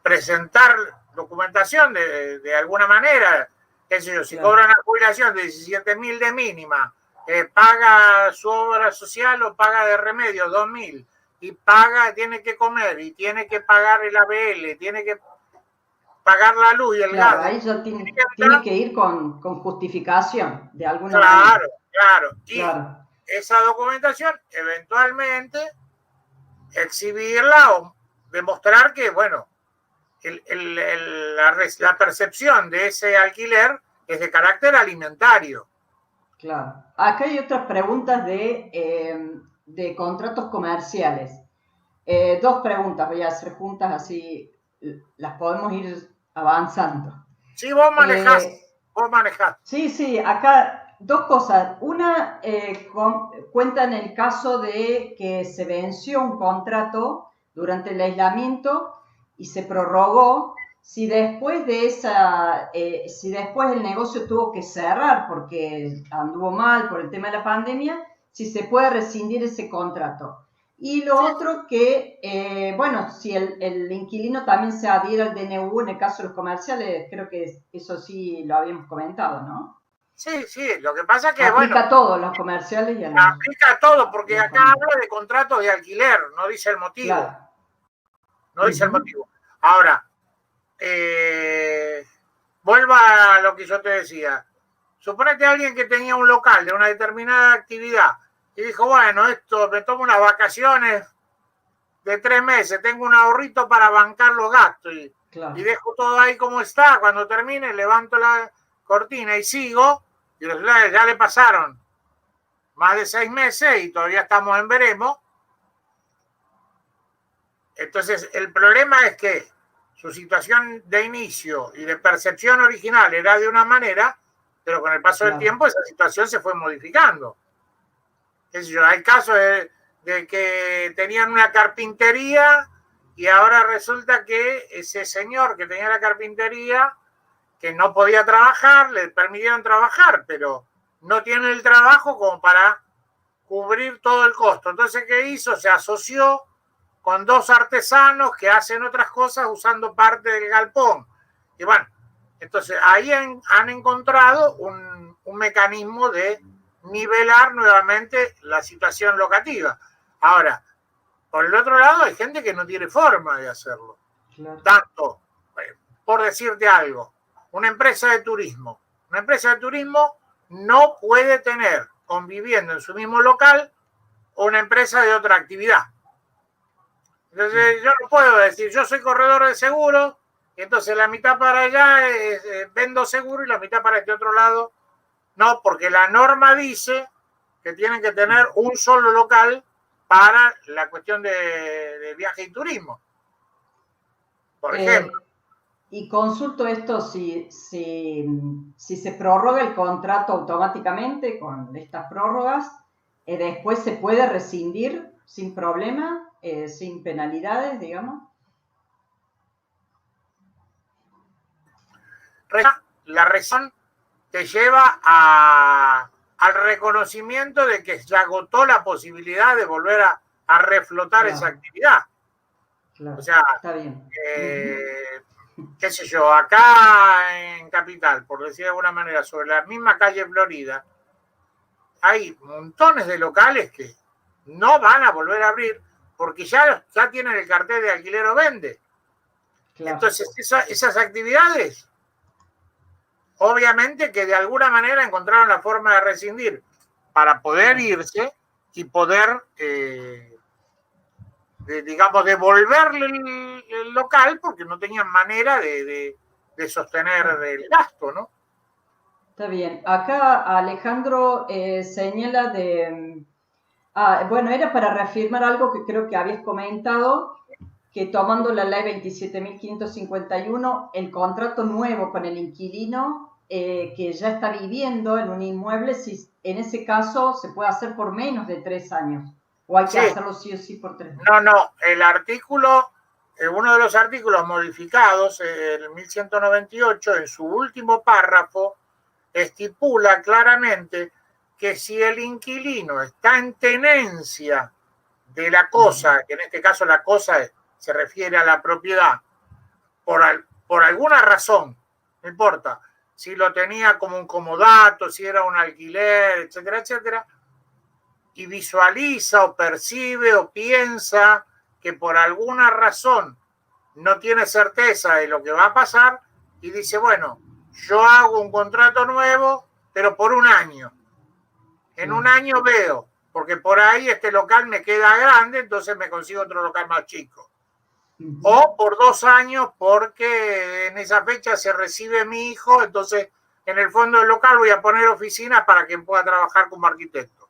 presentar documentación de alguna manera. Qué sé yo, si cobra una jubilación de 17.000 de mínima, paga su obra social o paga de remedio 2.000, y tiene que comer y tiene que pagar el ABL, tiene que pagar la luz y el gas. Ahí ya tiene que ir con justificación, de alguna manera. Claro. Y esa documentación, eventualmente, exhibirla o demostrar que, bueno, la percepción de ese alquiler es de carácter alimentario. Claro. Acá hay otras preguntas de contratos comerciales. Dos preguntas voy a hacer juntas, así las podemos ir avanzando. Sí, vos manejás. Sí, acá dos cosas. Una, cuenta en el caso de que se venció un contrato durante el aislamiento y se prorrogó. Si después si después el negocio tuvo que cerrar porque anduvo mal por el tema de la pandemia, si se puede rescindir ese contrato. Y lo otro que, bueno, si el inquilino también se adhiere al DNU en el caso de los comerciales, creo que eso sí lo habíamos comentado, ¿no? Sí, lo que pasa es que, aplica a todos los comerciales y a los... Aplica a todo, porque acá habla de contratos de alquiler, no dice el motivo. Claro. No dice el motivo. Ahora, vuelvo a lo que yo te decía. Suponete a alguien que tenía un local de una determinada actividad y dijo, bueno, me tomo unas vacaciones de 3 meses, tengo un ahorrito para bancar los gastos y dejo todo ahí como está. Cuando termine, levanto la cortina y sigo, y ya le pasaron más de 6 meses y todavía estamos en veremos. Entonces, el problema es que su situación de inicio y de percepción original era de una manera, pero con el paso del tiempo esa situación se fue modificando. Hay casos de que tenían una carpintería y ahora resulta que ese señor que tenía la carpintería, que no podía trabajar, le permitieron trabajar, pero no tiene el trabajo como para cubrir todo el costo. Entonces, ¿qué hizo? Se asoció con 2 artesanos que hacen otras cosas usando parte del galpón. Y bueno, entonces ahí han encontrado un mecanismo de nivelar nuevamente la situación locativa. Ahora, por el otro lado, hay gente que no tiene forma de hacerlo. Tanto, por decirte algo, una empresa de turismo no puede tener conviviendo en su mismo local una empresa de otra actividad. Entonces yo no puedo decir, yo soy corredor de seguros, y entonces la mitad para allá vendo seguro y la mitad para este otro lado no, porque la norma dice que tienen que tener un solo local para la cuestión de viaje y turismo, por ejemplo. Y consulto esto, si se prorroga el contrato automáticamente con estas prórrogas, después se puede rescindir sin problema, sin penalidades, digamos. La razón te lleva al reconocimiento de que se agotó la posibilidad de volver a reflotar esa actividad. Claro, o sea, está bien. Qué sé yo, acá en Capital, por decir de alguna manera, sobre la misma calle Florida, hay montones de locales que no van a volver a abrir porque ya tienen el cartel de alquiler o vende. Claro. Entonces, esas actividades, obviamente que de alguna manera encontraron la forma de rescindir para poder irse y poder, digamos, devolverle el local porque no tenían manera de sostener el gasto, ¿no? Está bien. Acá Alejandro señala bueno, era para reafirmar algo que creo que habías comentado, que tomando la ley 27.551, el contrato nuevo con el inquilino que ya está viviendo en un inmueble, si en ese caso se puede hacer por menos de 3 años. ¿O hay que hacerlo sí o sí por 3 meses? No, el artículo, uno de los artículos modificados, el 1198, en su último párrafo, estipula claramente que si el inquilino está en tenencia de la cosa, que en este caso la cosa se refiere a la propiedad, por alguna razón, no importa, si lo tenía como un comodato, si era un alquiler, etcétera, etcétera, y visualiza o percibe o piensa que por alguna razón no tiene certeza de lo que va a pasar y dice, bueno, yo hago un contrato nuevo, pero por un año. En un año veo, porque por ahí este local me queda grande, entonces me consigo otro local más chico. O por 2 años, porque en esa fecha se recibe mi hijo, entonces en el fondo del local voy a poner oficinas para que pueda trabajar como arquitecto.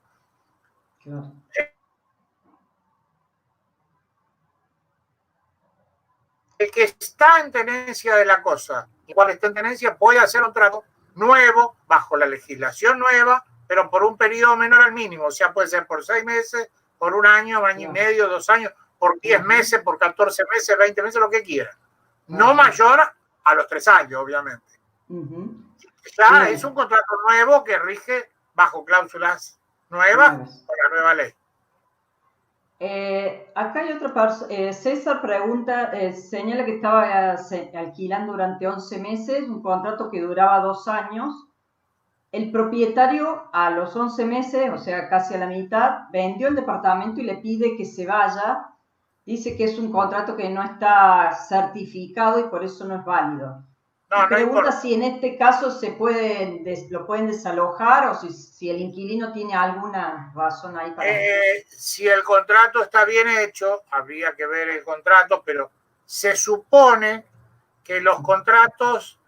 Claro. El que está en tenencia de la cosa, igual está en tenencia, puede hacer un trato nuevo, bajo la legislación nueva, pero por un periodo menor al mínimo. O sea, puede ser por 6 meses, por un año y medio, 2 años, por 10 meses, por 14 meses, 20 meses, lo que quiera. No mayor a los 3 años, obviamente. Ya es un contrato nuevo que rige bajo cláusulas nuevas por la nueva ley. Acá hay otra persona. César pregunta, señala que estaba alquilando durante 11 meses, un contrato que duraba 2 años. El propietario a los 11 meses, o sea, casi a la mitad, vendió el departamento y le pide que se vaya. Dice que es un contrato que no está certificado y por eso no es válido. Pregunta si en este caso lo pueden desalojar o si el inquilino tiene alguna razón ahí para... Si el contrato está bien hecho, habría que ver el contrato, pero se supone que los contratos,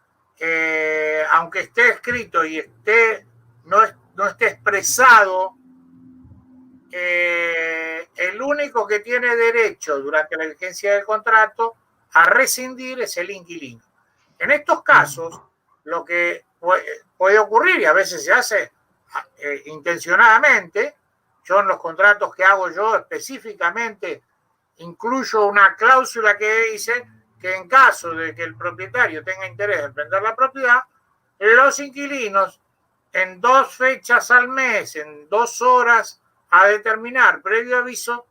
aunque esté escrito y no esté expresado, el único que tiene derecho durante la vigencia del contrato a rescindir es el inquilino. En estos casos, lo que puede ocurrir, y a veces se hace intencionadamente, yo en los contratos que hago yo específicamente incluyo una cláusula que dice que en caso de que el propietario tenga interés en vender la propiedad, los inquilinos en 2 fechas al mes, en 2 horas a determinar previo aviso,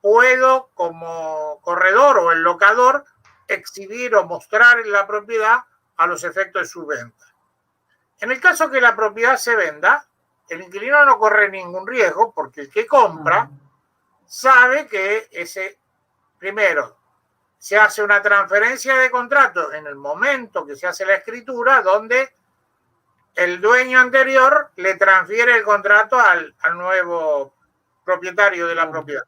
puedo como corredor o el locador exhibir o mostrar la propiedad a los efectos de su venta. En el caso que la propiedad se venda, el inquilino no corre ningún riesgo porque el que compra sabe que primero, se hace una transferencia de contrato en el momento que se hace la escritura, donde el dueño anterior le transfiere el contrato al nuevo propietario de la propiedad.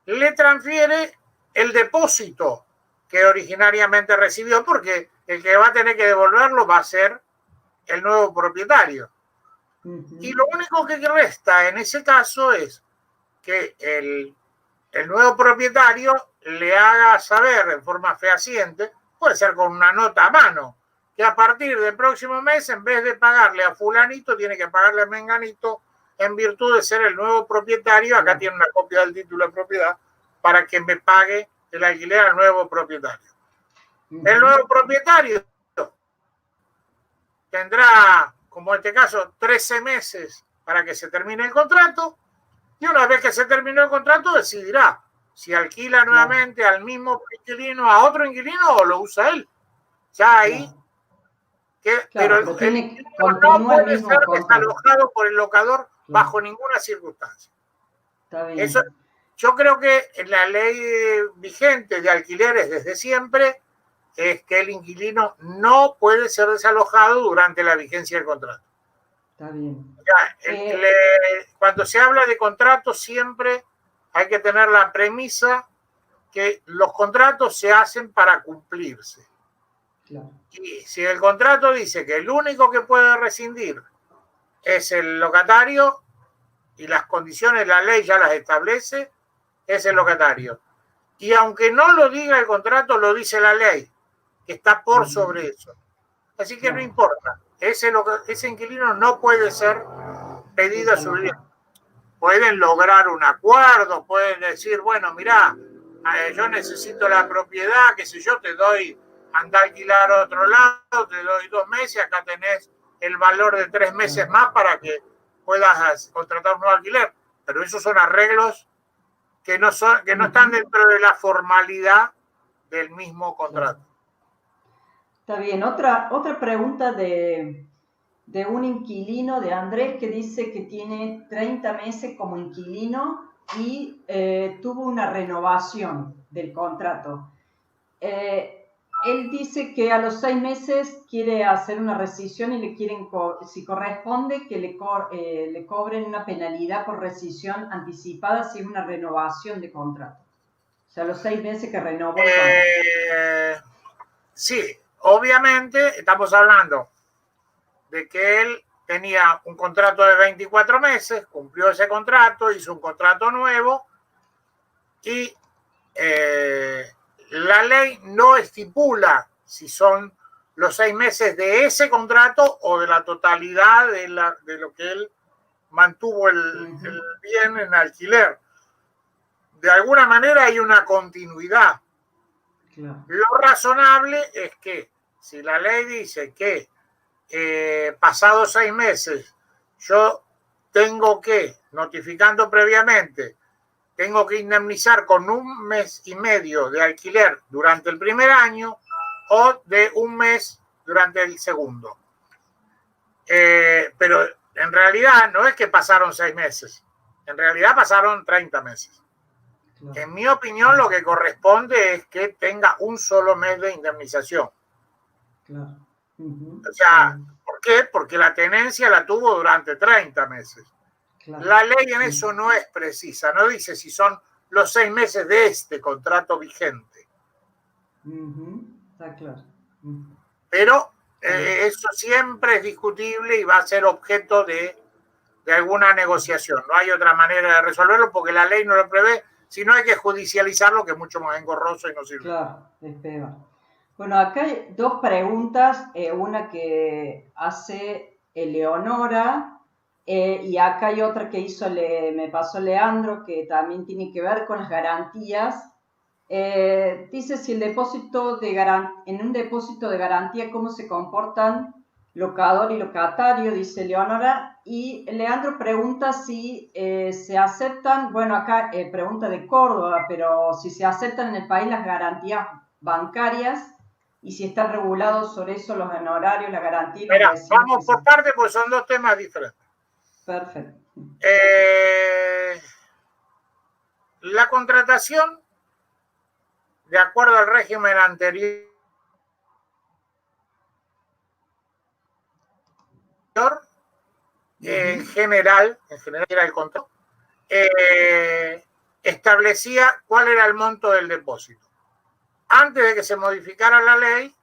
Le transfiere el depósito que originariamente recibió, porque el que va a tener que devolverlo va a ser el nuevo propietario. Y lo único que resta en ese caso es que el nuevo propietario le haga saber en forma fehaciente, puede ser con una nota a mano, que a partir del próximo mes, en vez de pagarle a fulanito, tiene que pagarle a menganito en virtud de ser el nuevo propietario. Acá tiene una copia del título de propiedad para que me pague el alquiler al nuevo propietario. El nuevo propietario tendrá, como en este caso, 13 meses para que se termine el contrato, y una vez que se terminó el contrato decidirá si alquila nuevamente al mismo inquilino, a otro inquilino, o lo usa él. Ya ahí... pero el inquilino no puede ser desalojado por el locador bajo ninguna circunstancia. Está bien. Eso, yo creo que en la ley vigente de alquileres desde siempre es que el inquilino no puede ser desalojado durante la vigencia del contrato. Está bien. Cuando se habla de contratos siempre hay que tener la premisa que los contratos se hacen para cumplirse. Claro. Y si el contrato dice que el único que puede rescindir es el locatario y las condiciones, la ley ya las establece, es el locatario. Y aunque no lo diga el contrato, lo dice la ley, que está por sobre eso. Así que no importa, ese inquilino no puede ser pedido a su vivienda. pueden lograr un acuerdo, pueden decir, bueno, mirá, yo necesito la propiedad, qué sé yo, te doy, anda a alquilar a otro lado, te doy 2 meses, acá tenés el valor de 3 meses más para que puedas contratar un nuevo alquiler. Pero esos son arreglos que no están dentro de la formalidad del mismo contrato. Está bien. Otra pregunta de un inquilino, de Andrés, que dice que tiene 30 meses como inquilino y tuvo una renovación del contrato. Él dice que a los 6 meses quiere hacer una rescisión y le quieren, si corresponde, que le cobren una penalidad por rescisión anticipada si es una renovación de contrato. O sea, a los 6 meses que renovó el contrato. Sí, obviamente estamos hablando de que él tenía un contrato de 24 meses, cumplió ese contrato, hizo un contrato nuevo y la ley no estipula si son los 6 meses de ese contrato o de la totalidad de lo que él mantuvo el bien en alquiler. De alguna manera hay una continuidad. Claro. Lo razonable es que si la ley dice que pasados 6 meses yo tengo que, notificando previamente, tengo que indemnizar con 1 mes y medio de alquiler durante el primer año o de 1 mes durante el segundo. Pero en realidad no es que pasaron 6 meses, en realidad pasaron 30 meses. Claro. En mi opinión, lo que corresponde es que tenga un solo mes de indemnización. Claro. O sea, ¿por qué? Porque la tenencia la tuvo durante 30 meses. Claro. La ley en eso no es precisa, no dice si son los 6 meses de este contrato vigente. Está claro. Pero eso siempre es discutible y va a ser objeto de alguna negociación. No hay otra manera de resolverlo porque la ley no lo prevé, sino hay que judicializarlo, que es mucho más engorroso y no sirve. Claro, es peor. Bueno, acá hay 2 preguntas, una que hace Eleonora y acá hay otra que me pasó Leandro, que también tiene que ver con las garantías. Dice si en un depósito de garantía, cómo se comportan locador y locatario, dice Leonora. Y Leandro pregunta si se aceptan, bueno, acá pregunta de Córdoba, pero si se aceptan en el país las garantías bancarias y si están regulados sobre eso los honorarios, la garantía y los vecinos. Vamos por parte, pues son 2 temas diferentes. Perfecto. La contratación, de acuerdo al régimen anterior, en general era el contrato, establecía cuál era el monto del depósito. Antes de que se modificara la ley,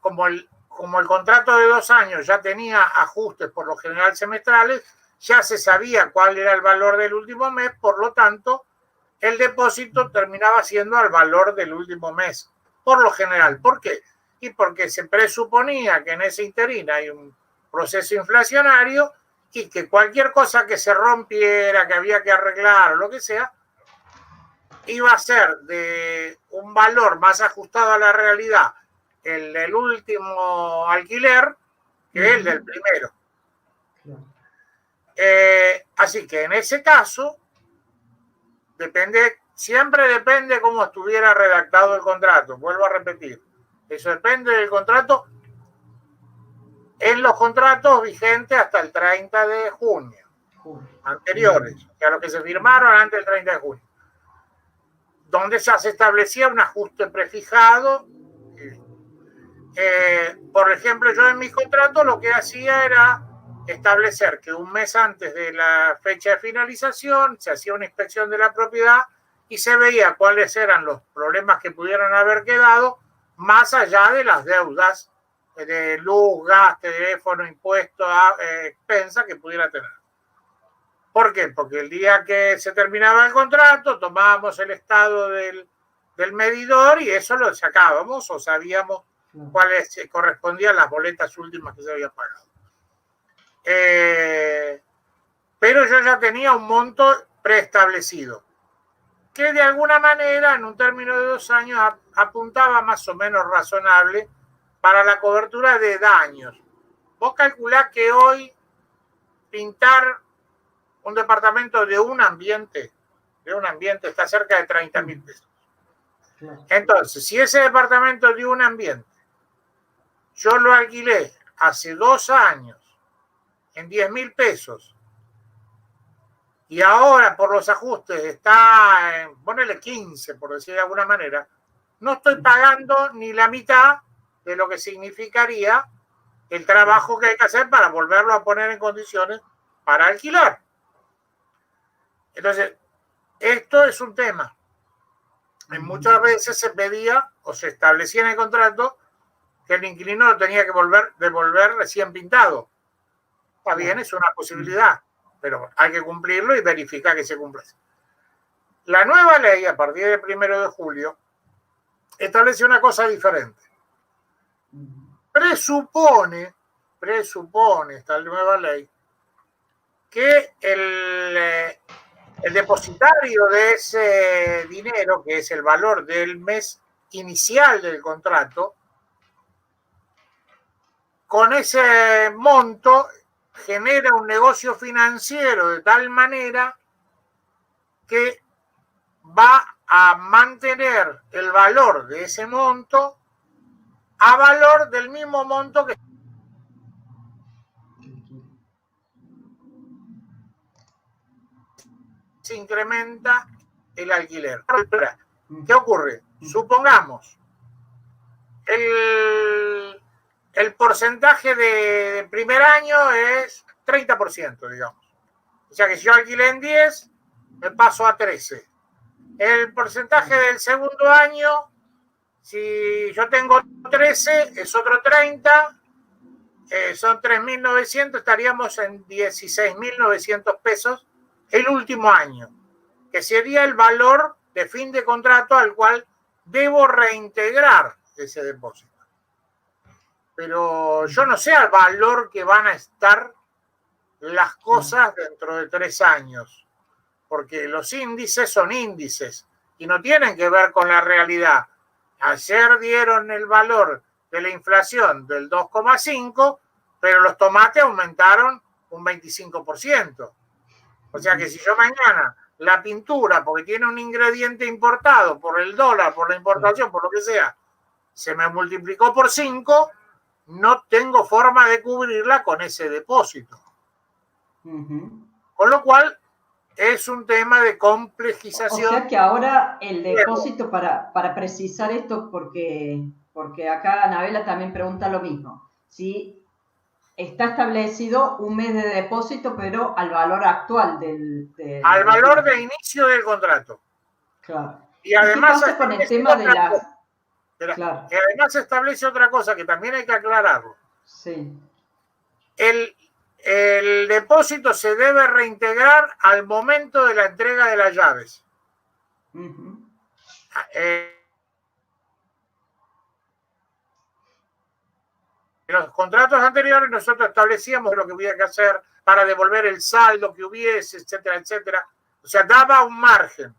como el contrato de 2 años ya tenía ajustes por lo general semestrales, ya se sabía cuál era el valor del último mes, por lo tanto, el depósito terminaba siendo al valor del último mes, por lo general. ¿Por qué? Y porque se presuponía que en ese interín hay un proceso inflacionario y que cualquier cosa que se rompiera, que había que arreglar o lo que sea, iba a ser de un valor más ajustado a la realidad el del último alquiler que el del primero. Así que en ese caso, siempre depende cómo estuviera redactado el contrato. Vuelvo a repetir, eso depende del contrato. En los contratos vigentes hasta el 30 de junio, anteriores, a los que se firmaron antes del 30 de junio, donde ya se establecía un ajuste prefijado. Por ejemplo, yo en mis contratos lo que hacía era establecer que 1 mes antes de la fecha de finalización se hacía una inspección de la propiedad y se veía cuáles eran los problemas que pudieran haber quedado más allá de las deudas de luz, gas, teléfono, impuestos, expensa que pudiera tener. ¿Por qué? Porque el día que se terminaba el contrato tomábamos el estado del medidor y eso lo sacábamos o sabíamos cuáles correspondían las boletas últimas que se habían pagado. pero yo ya tenía un monto preestablecido, que de alguna manera, en un término de 2 años, apuntaba más o menos razonable para la cobertura de daños. Vos calculás que hoy pintar un departamento de un ambiente está cerca de 30.000 pesos. Entonces, si ese departamento de un ambiente yo lo alquilé hace 2 años en 10.000 pesos y ahora por los ajustes está en, ponele 15, por decir de alguna manera, no estoy pagando ni la mitad de lo que significaría el trabajo que hay que hacer para volverlo a poner en condiciones para alquilar. Entonces, esto es un tema. Muchas veces se pedía o se establecía en el contrato que el inquilino lo tenía que devolver recién pintado. Está bien, es una posibilidad, pero hay que cumplirlo y verificar que se cumpla. La nueva ley, a partir del 1 de julio, establece una cosa diferente. Presupone esta nueva ley que el depositario de ese dinero, que es el valor del mes inicial del contrato, con ese monto genera un negocio financiero de tal manera que va a mantener el valor de ese monto a valor del mismo monto que se incrementa el alquiler. ¿Qué ocurre? Supongamos el porcentaje de primer año es 30%, digamos. O sea que si yo alquilé en 10, me paso a 13. El porcentaje del segundo año, si yo tengo 13, es otro 30, son 3.900, estaríamos en 16.900 pesos el último año, que sería el valor de fin de contrato al cual debo reintegrar ese depósito. Pero yo no sé al valor que van a estar las cosas dentro de 3 años, porque los índices son índices y no tienen que ver con la realidad. Ayer dieron el valor de la inflación del 2,5, pero los tomates aumentaron un 25%. O sea que si yo mañana la pintura, porque tiene un ingrediente importado por el dólar, por la importación, por lo que sea, se me multiplicó por 5, no tengo forma de cubrirla con ese depósito. Con lo cual es un tema de complejización. O sea que ahora el depósito, para precisar esto, porque acá Anabela también pregunta lo mismo, si está establecido un mes de depósito, pero al valor actual al valor de inicio del contrato. Claro. Y además, ¿qué pasa con el tema de las... Claro. Y además se establece otra cosa que también hay que aclararlo. Sí. El depósito se debe reintegrar al momento de la entrega de las llaves. En los contratos anteriores nosotros establecíamos lo que hubiera que hacer para devolver el saldo que hubiese, etcétera, etcétera. O sea, daba un margen.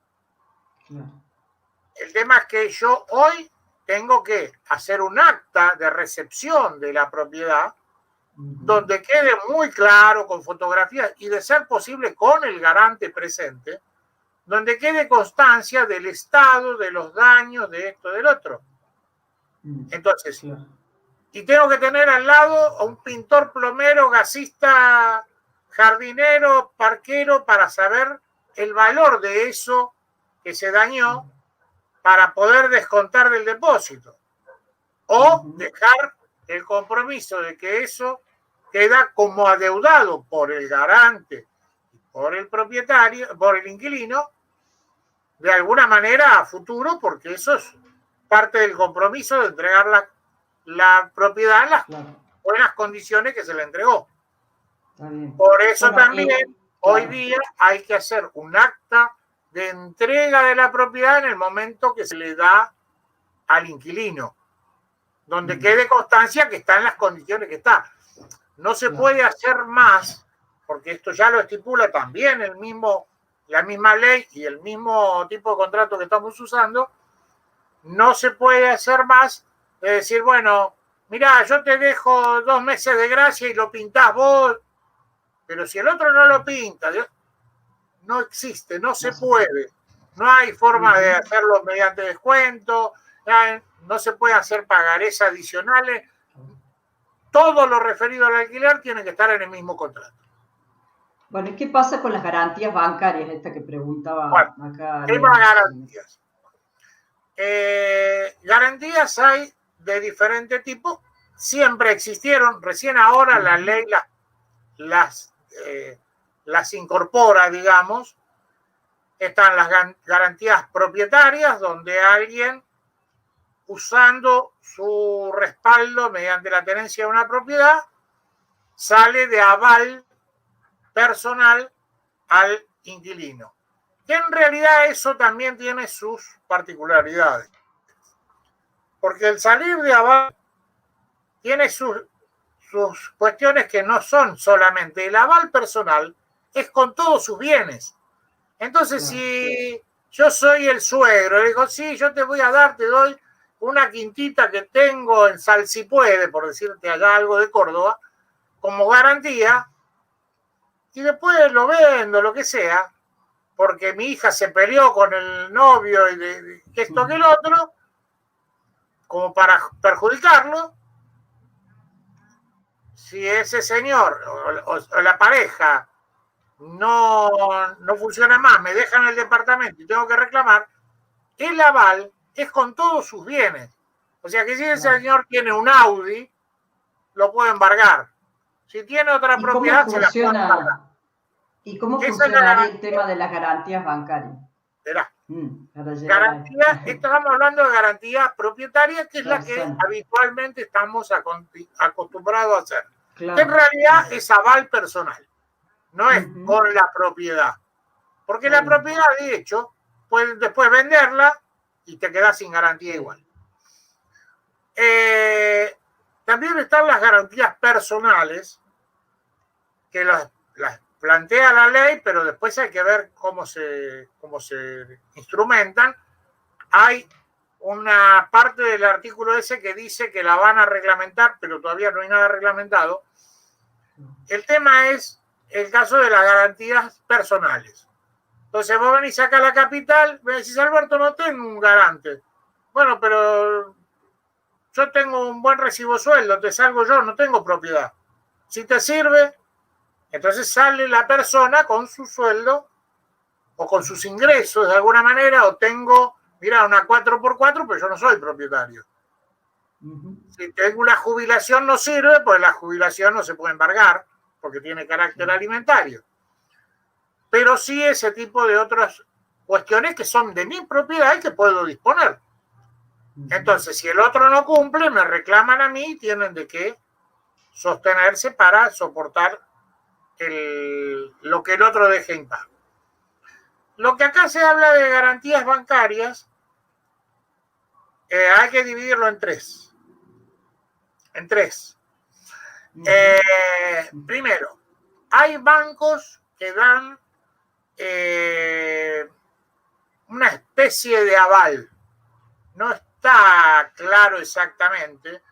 El tema es que yo hoy tengo que hacer un acta de recepción de la propiedad donde quede muy claro con fotografías y de ser posible con el garante presente, donde quede constancia del estado, de los daños, de esto, del otro. Entonces, y tengo que tener al lado a un pintor, plomero, gasista, jardinero, parquero, para saber el valor de eso que se dañó para poder descontar del depósito. O dejar el compromiso de que eso queda como adeudado por el garante, por el propietario, por el inquilino, de alguna manera a futuro, porque eso es parte del compromiso de entregar la propiedad en las buenas condiciones que se le entregó. Por eso también hoy día hay que hacer un acta de entrega de la propiedad en el momento que se le da al inquilino, donde quede constancia que está en las condiciones que está. No se puede hacer más porque esto ya lo estipula también la misma ley y el mismo tipo de contrato que estamos usando, no se puede hacer más de decir, bueno, mirá, yo te dejo 2 meses de gracia y lo pintás vos, pero si el otro no lo pinta, no existe, no se puede. No hay forma de hacerlo mediante descuento, no se puede hacer pagarés adicionales. Todo lo referido al alquiler tiene que estar en el mismo contrato. Bueno, ¿y qué pasa con las garantías bancarias? Esta que preguntaba acá. ¿Qué más garantías? Garantías hay de diferente tipo, siempre existieron, recién ahora la ley las incorpora, digamos. Están las garantías propietarias, donde alguien, usando su respaldo mediante la tenencia de una propiedad, sale de aval personal al inquilino. Que en realidad eso también tiene sus particularidades. Porque el salir de aval tiene sus cuestiones que no son solamente el aval personal, es con todos sus bienes. Entonces, si yo soy el suegro, le digo, sí, yo te voy a dar, te doy una quintita que tengo en Salsipuede, por decirte allá algo de Córdoba, como garantía, y después lo vendo, lo que sea, porque mi hija se peleó con el novio y que esto que el otro, como para perjudicarlo. Si ese señor o la pareja no funciona más, me dejan el departamento y tengo que reclamar, el aval es con todos sus bienes. O sea que si ese señor tiene un Audi, lo puede embargar. Si tiene otra propiedad, se la puede embargar. ¿Y cómo funcionaría el tema de las garantías bancarias? Verá. Garantía, estamos hablando de garantía propietaria, que es la que habitualmente estamos acostumbrados a hacer. Claro, en realidad es aval personal, no es con la propiedad. Porque la propiedad, de hecho, puedes después venderla y te quedas sin garantía igual. También están las garantías personales, que las plantea la ley, pero después hay que ver cómo se instrumentan. Hay una parte del artículo ese que dice que la van a reglamentar, pero todavía no hay nada reglamentado. El tema es el caso de las garantías personales. Entonces vos venís acá a la capital, me decís, Alberto, no tengo un garante. Bueno, pero yo tengo un buen recibo sueldo, te salgo yo, no tengo propiedad. Si te sirve, entonces sale la persona con su sueldo o con sus ingresos de alguna manera, o tengo, mira, una 4x4, pero yo no soy propietario. Si tengo una jubilación no sirve, pues la jubilación no se puede embargar porque tiene carácter alimentario. Pero sí ese tipo de otras cuestiones que son de mi propiedad y que puedo disponer. Entonces, si el otro no cumple, me reclaman a mí y tienen de qué sostenerse para soportar lo que el otro deje impago. Lo que acá se habla de garantías bancarias, hay que dividirlo en tres. Primero, hay bancos que dan una especie de aval. No está claro exactamente.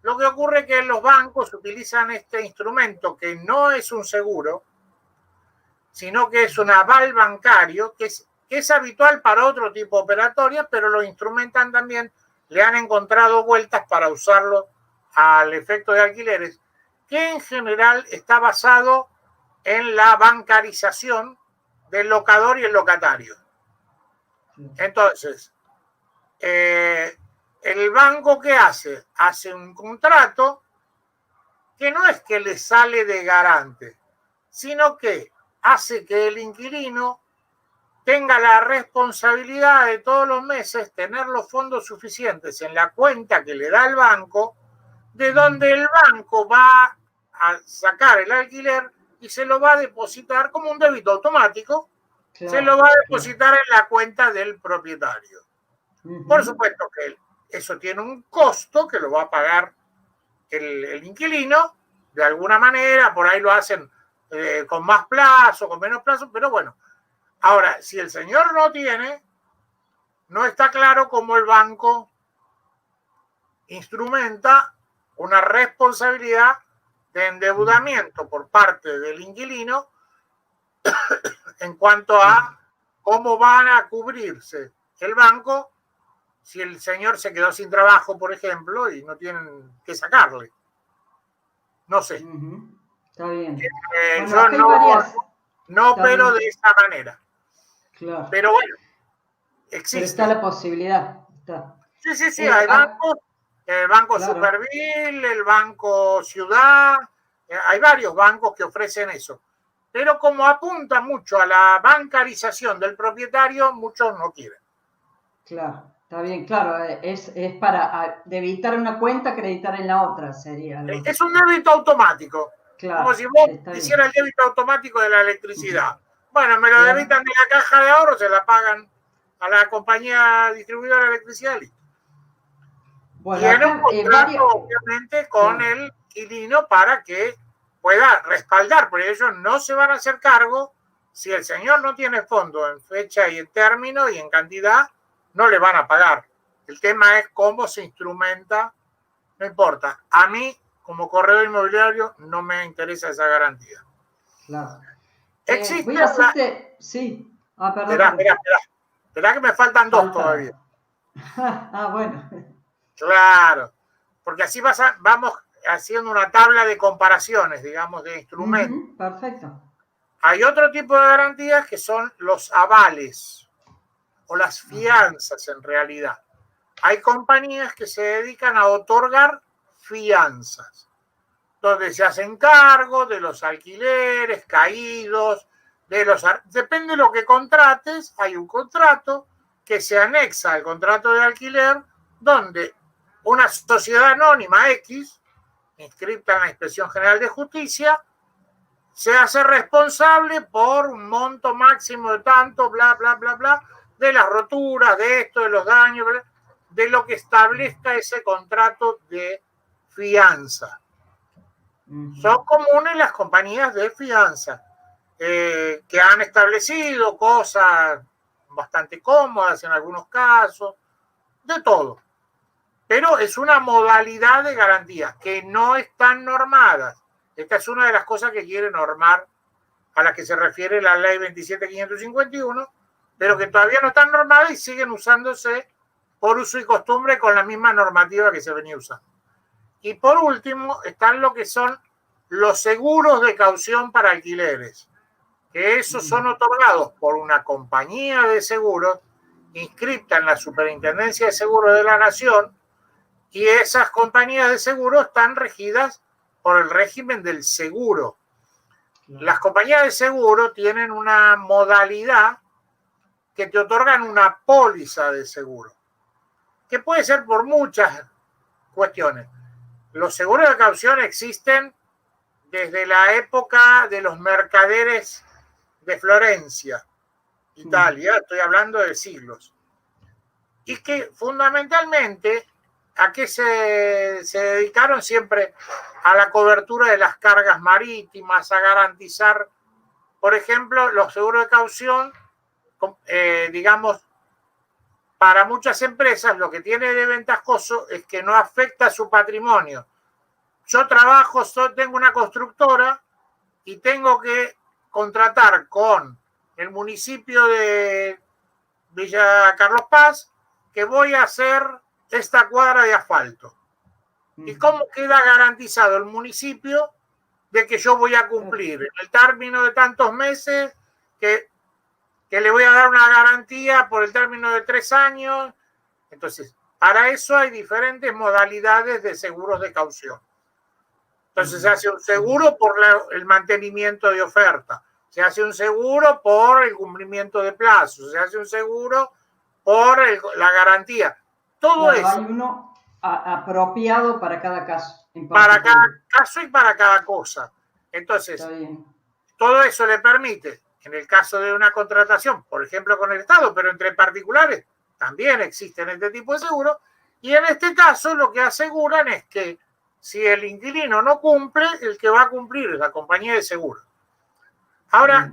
Lo que ocurre es que los bancos utilizan este instrumento que no es un seguro, sino que es un aval bancario, que es habitual para otro tipo de operatorias, pero lo instrumentan también, le han encontrado vueltas para usarlo al efecto de alquileres, que en general está basado en la bancarización del locador y el locatario. Entonces, el banco, ¿qué hace? Hace un contrato que no es que le sale de garante, sino que hace que el inquilino tenga la responsabilidad de todos los meses tener los fondos suficientes en la cuenta que le da el banco, de donde el banco va a sacar el alquiler y se lo va a depositar como un débito automático, se lo va a depositar en la cuenta del propietario. Por supuesto que eso tiene un costo que lo va a pagar el inquilino, de alguna manera, por ahí lo hacen con más plazo, con menos plazo, pero bueno. Ahora, si el señor no tiene, no está claro cómo el banco instrumenta una responsabilidad de endeudamiento por parte del inquilino en cuanto a cómo van a cubrirse el banco si el señor se quedó sin trabajo, por ejemplo, y no tienen que sacarle. No sé. Está bien. Bueno, yo no opero de esa manera. Claro. Pero bueno, existe. Pero está la posibilidad. Está. Sí, hay bancos. El Banco claro. Superville, el Banco Ciudad, hay varios bancos que ofrecen eso. Pero como apunta mucho a la bancarización del propietario, muchos no quieren. Claro, está bien, claro, es para evitar una cuenta, acreditar en la otra, sería algo. Es un débito automático, claro, como si vos hicieras el débito automático de la electricidad. Bueno, me lo claro. debitan de la caja de ahorro, se la pagan a la compañía distribuidora de electricidad. Bueno, tiene un contrato, obviamente, con el inquilino para que pueda respaldar, porque ellos no se van a hacer cargo si el señor no tiene fondo en fecha y en término y en cantidad, no le van a pagar. El tema es cómo se instrumenta, no importa. A mí, como corredor inmobiliario, no me interesa esa garantía. Claro. Existe voy a hacerte... Sí. Perdón. Espera que me faltan dos todavía. Bueno. Claro, porque así vamos haciendo una tabla de comparaciones, digamos, de instrumentos. Perfecto. Hay otro tipo de garantías que son los avales o las fianzas en realidad. Hay compañías que se dedican a otorgar fianzas, donde se hacen cargo de los alquileres caídos, depende de lo que contrates, hay un contrato que se anexa al contrato de alquiler, donde una sociedad anónima X, inscripta en la Inspección General de Justicia, se hace responsable por un monto máximo de tanto, bla, bla, bla, bla, de las roturas, de esto, de los daños, bla, de lo que establezca ese contrato de fianza. Son comunes las compañías de fianza, que han establecido cosas bastante cómodas en algunos casos, de todo. Pero es una modalidad de garantía que no están normadas. Esta es una de las cosas que quiere normar, a la que se refiere la ley 27.551, pero que todavía no están normadas y siguen usándose por uso y costumbre con la misma normativa que se venía usando. Y por último, están lo que son los seguros de caución para alquileres, que esos son otorgados por una compañía de seguros inscripta en la Superintendencia de Seguros de la Nación, y esas compañías de seguro están regidas por el régimen del seguro. Las compañías de seguro tienen una modalidad que te otorgan una póliza de seguro, que puede ser por muchas cuestiones. Los seguros de caución existen desde la época de los mercaderes de Florencia, Italia, estoy hablando de siglos, y que fundamentalmente ¿a qué se dedicaron? Siempre a la cobertura de las cargas marítimas, a garantizar, por ejemplo, los seguros de caución, digamos, para muchas empresas lo que tiene de ventajoso es que no afecta su patrimonio. Yo tengo una constructora y tengo que contratar con el municipio de Villa Carlos Paz que voy a hacer esta cuadra de asfalto. ¿Y cómo queda garantizado el municipio de que yo voy a cumplir en el término de tantos meses, que le voy a dar una garantía por el término de 3 años? Entonces, para eso hay diferentes modalidades de seguros de caución. Entonces, se hace un seguro por el mantenimiento de oferta, se hace un seguro por el cumplimiento de plazos, se hace un seguro por la garantía. Todo eso. Hay uno apropiado para cada caso. Para cada caso y para cada cosa. Entonces, todo eso le permite, en el caso de una contratación, por ejemplo con el Estado, pero entre particulares, también existen este tipo de seguros, y en este caso lo que aseguran es que si el inquilino no cumple, el que va a cumplir es la compañía de seguros. Ahora,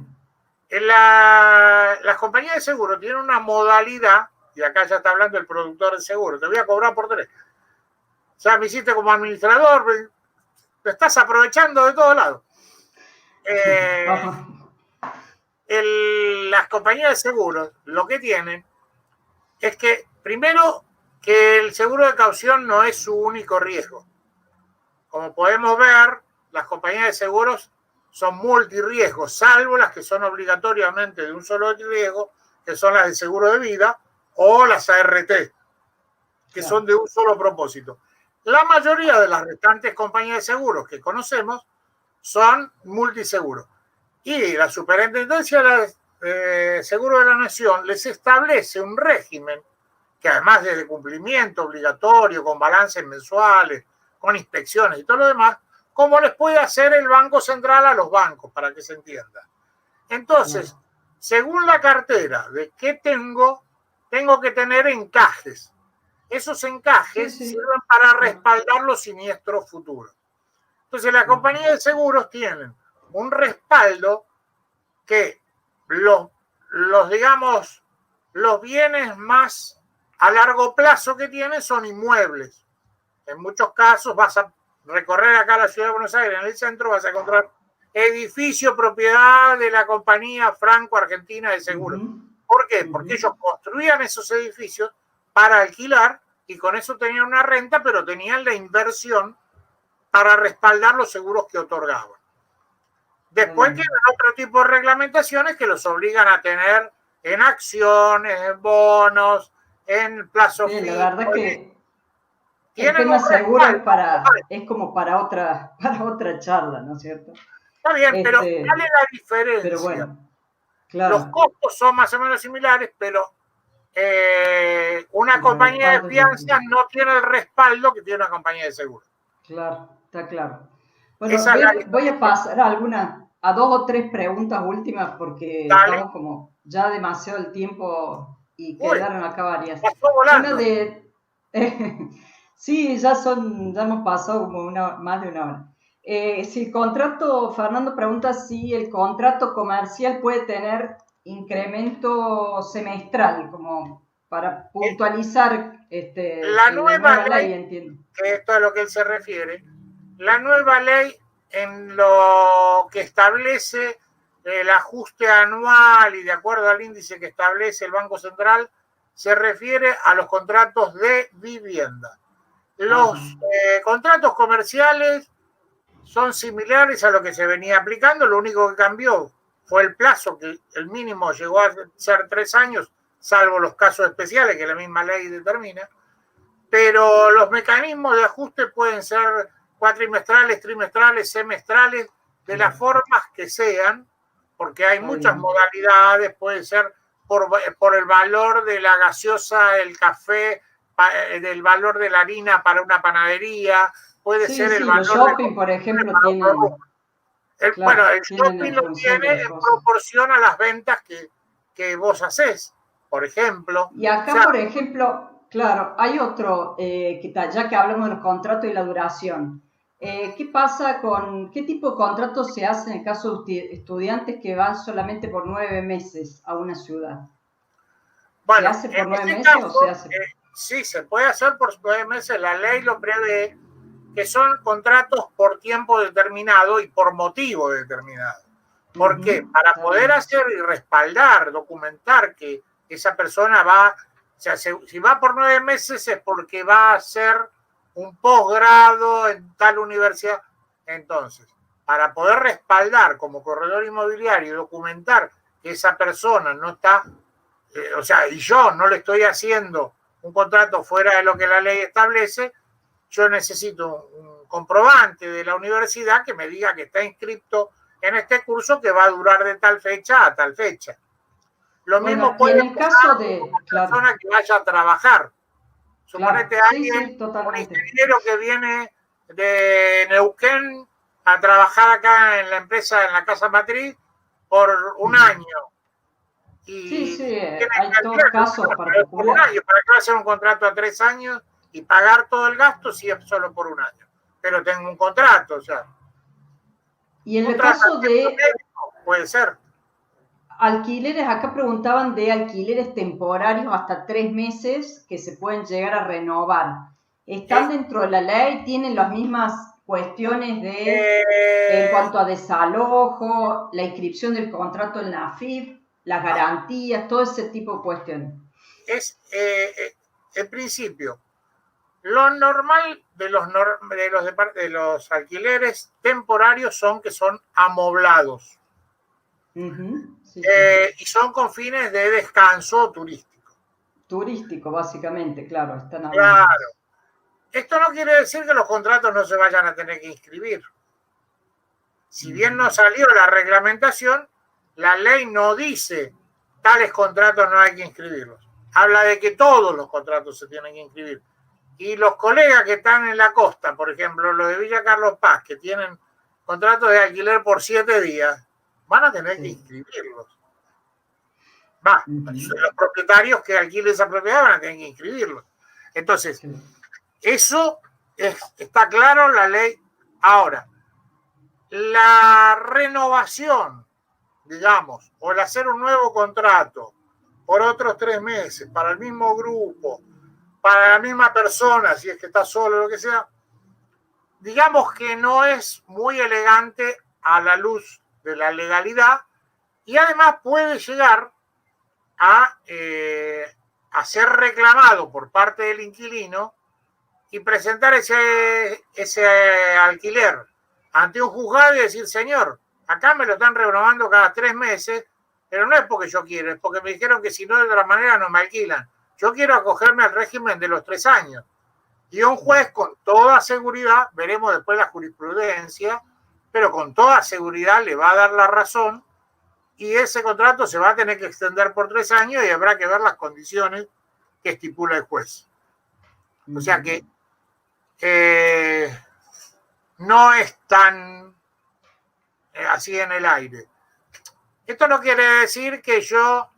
las compañías de seguro tienen una modalidad, y acá ya está hablando el productor de seguro, te voy a cobrar por 3. O sea, me hiciste como administrador, te estás aprovechando de todos lados. Las compañías de seguros lo que tienen es que, primero, que el seguro de caución no es su único riesgo. Como podemos ver, las compañías de seguros son multirriesgos, salvo las que son obligatoriamente de un solo riesgo, que son las de seguro de vida o las ART, que son de un solo propósito. La mayoría de las restantes compañías de seguros que conocemos son multiseguros. Y la Superintendencia de Seguro de la Nación les establece un régimen que, además de cumplimiento obligatorio, con balances mensuales, con inspecciones y todo lo demás, como les puede hacer el Banco Central a los bancos, para que se entienda. Entonces, según la cartera de qué tengo que tener encajes. Esos encajes sirven para respaldar los siniestros futuros. Entonces, las compañías de seguros tienen un respaldo que digamos, los bienes más a largo plazo que tienen son inmuebles. En muchos casos vas a recorrer acá la ciudad de Buenos Aires, en el centro vas a encontrar edificio propiedad de la compañía Franco-Argentina de Seguros. ¿Por qué? Porque ellos construían esos edificios para alquilar y con eso tenían una renta, pero tenían la inversión para respaldar los seguros que otorgaban. Después tienen otro tipo de reglamentaciones que los obligan a tener en acciones, en bonos, en plazo fijo. La verdad que el tema seguro es como para otra charla, ¿no es cierto? Está bien, pero ¿cuál es la diferencia? Pero bueno, claro. Los costos son más o menos similares, pero una compañía de fianzas no tiene el respaldo que tiene una compañía de seguro. Claro, está claro. Bueno, voy a pasar a 2 o 3 preguntas últimas porque estamos como ya demasiado el tiempo y quedaron acá varias. Una sí, ya hemos pasado como más de una hora. Si el contrato, Fernando pregunta si el contrato comercial puede tener incremento semestral, como para puntualizar la nueva ley, entiendo. Que esto es a lo que él se refiere. La nueva ley, en lo que establece el ajuste anual y de acuerdo al índice que establece el Banco Central, se refiere a los contratos de vivienda. Los contratos comerciales son similares a lo que se venía aplicando, lo único que cambió fue el plazo, que el mínimo llegó a ser 3 años, salvo los casos especiales que la misma ley determina, pero los mecanismos de ajuste pueden ser cuatrimestrales, trimestrales, semestrales, de las formas que sean, porque hay muchas modalidades, puede ser por el valor de la gaseosa, el café, del valor de la harina para una panadería, puede ser el valor los shopping, por ejemplo, tienen... Bueno, el shopping lo tiene en proporción a las ventas que vos hacés, por ejemplo. Y acá, por ejemplo, claro, hay otro, ya que hablamos de los contratos y la duración. ¿Qué pasa qué tipo de contratos se hace en el caso de estudiantes que van solamente por 9 meses a una ciudad? Bueno, ¿Se hace por 9 meses o se hace? Sí, se puede hacer por 9 meses. La ley lo prevé, que son contratos por tiempo determinado y por motivo determinado. ¿Por qué? Para poder hacer y respaldar, documentar que esa persona va, o sea, si va por 9 meses es porque va a hacer un posgrado en tal universidad. Entonces, para poder respaldar como corredor inmobiliario y documentar que esa persona no está, o sea, y yo no le estoy haciendo un contrato fuera de lo que la ley establece, yo necesito un comprobante de la universidad que me diga que está inscrito en este curso que va a durar de tal fecha a tal fecha. Lo mismo puede en el caso de una persona que vaya a trabajar. Suponete alguien, un ingeniero que viene de Neuquén a trabajar acá en la empresa, en la casa matriz, por un año. Y hay todos casos particulares. Por un año, ¿para qué va a hacer un contrato a 3 años y pagar todo el gasto si es solo por un año? Pero tengo un contrato, o sea. Y en el caso de... Puede ser. Alquileres, acá preguntaban de alquileres temporarios hasta 3 meses que se pueden llegar a renovar. ¿Están dentro de la ley? ¿Tienen las mismas cuestiones en cuanto a desalojo, la inscripción del contrato en la AFIP, las garantías, todo ese tipo de cuestiones? En principio, lo normal de los alquileres temporarios son que son amoblados. Sí. Y son con fines de descanso turístico. Turístico, básicamente, claro. Están hablando. Claro. Esto no quiere decir que los contratos no se vayan a tener que inscribir. Si bien no salió la reglamentación, la ley no dice tales contratos no hay que inscribirlos. Habla de que todos los contratos se tienen que inscribir. Y los colegas que están en la costa, por ejemplo, los de Villa Carlos Paz, que tienen contratos de alquiler por 7 días, van a tener que inscribirlos. Los propietarios que alquilen esa propiedad van a tener que inscribirlos. Entonces, eso está claro en la ley. Ahora, la renovación, digamos, o el hacer un nuevo contrato por otros 3 meses para el mismo grupo, para la misma persona, si es que está solo o lo que sea, digamos que no es muy elegante a la luz de la legalidad y además puede llegar a ser reclamado por parte del inquilino y presentar ese alquiler ante un juzgado y decir, señor, acá me lo están renovando cada 3 meses, pero no es porque yo quiero, es porque me dijeron que si no de otra manera no me alquilan. Yo quiero acogerme al régimen de los 3 años. Y un juez con toda seguridad, veremos después la jurisprudencia, pero con toda seguridad le va a dar la razón y ese contrato se va a tener que extender por 3 años y habrá que ver las condiciones que estipula el juez. O sea que no es tan así en el aire. Esto no quiere decir que yo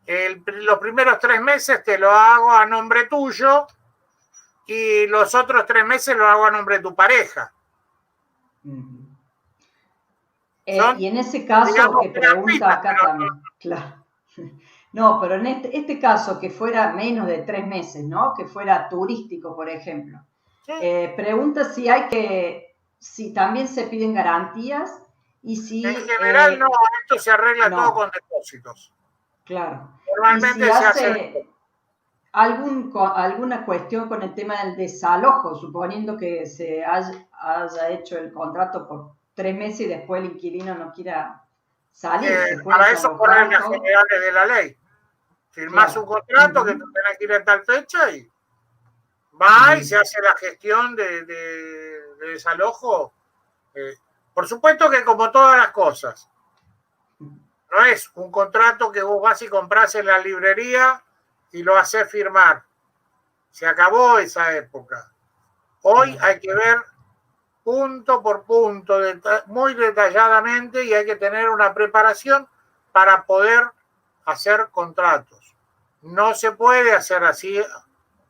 los primeros 3 meses te lo hago a nombre tuyo y los otros 3 meses lo hago a nombre de tu pareja. Y en ese caso que pregunta acá también, claro. No, pero en este caso que fuera menos de 3 meses, ¿no? Que fuera turístico, por ejemplo. Sí. Pregunta si también se piden garantías y si... En general no, esto se arregla todo con depósitos. Claro. Normalmente y si se hace... alguna cuestión con el tema del desalojo, suponiendo que se haya hecho el contrato por 3 meses y después el inquilino no quiera salir. Para eso ponen las generales de la ley. Firmás un contrato que tú tenés que ir en tal fecha y va y se hace la gestión de desalojo. Por supuesto que como todas las cosas, no es un contrato que vos vas y comprás en la librería y lo haces firmar. Se acabó esa época. Hoy hay que ver punto por punto, muy detalladamente, y hay que tener una preparación para poder hacer contratos. No se puede hacer así,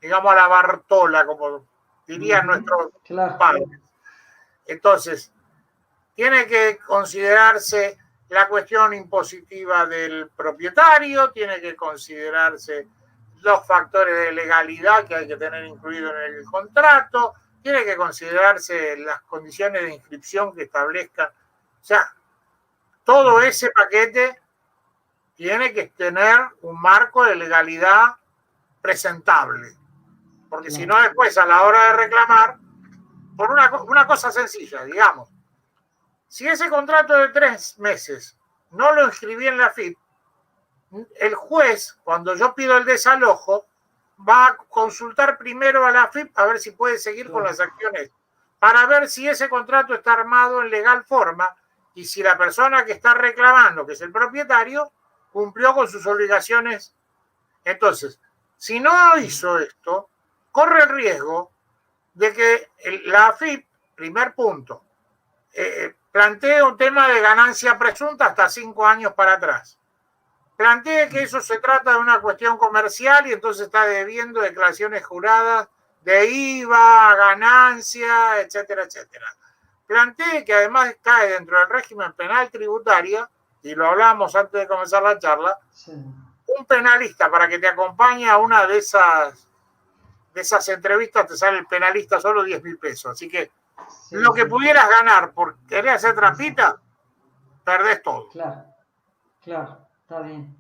digamos, a la Bartola, como dirían nuestros padres. Entonces, tiene que considerarse la cuestión impositiva del propietario, tiene que considerarse los factores de legalidad que hay que tener incluido en el contrato, tiene que considerarse las condiciones de inscripción que establezcan. O sea, todo ese paquete tiene que tener un marco de legalidad presentable. Porque si no, después, a la hora de reclamar, por una cosa sencilla, digamos, si ese contrato de 3 meses no lo inscribí en la AFIP, el juez, cuando yo pido el desalojo, va a consultar primero a la AFIP a ver si puede seguir con las acciones, para ver si ese contrato está armado en legal forma y si la persona que está reclamando, que es el propietario, cumplió con sus obligaciones. Entonces, si no hizo esto, corre el riesgo de que la AFIP, primer punto, plantee un tema de ganancia presunta hasta 5 años para atrás. Plantee que eso se trata de una cuestión comercial y entonces está debiendo declaraciones juradas de IVA, ganancia, etcétera, etcétera. Plantee que además cae dentro del régimen penal tributario y lo hablamos antes de comenzar la charla, sí. un penalista para que te acompañe a una de esas entrevistas, te sale el penalista solo 10.000 pesos. Así que Sí, lo que pudieras ganar por querer hacer trampita, perdés todo. Claro, claro, está bien.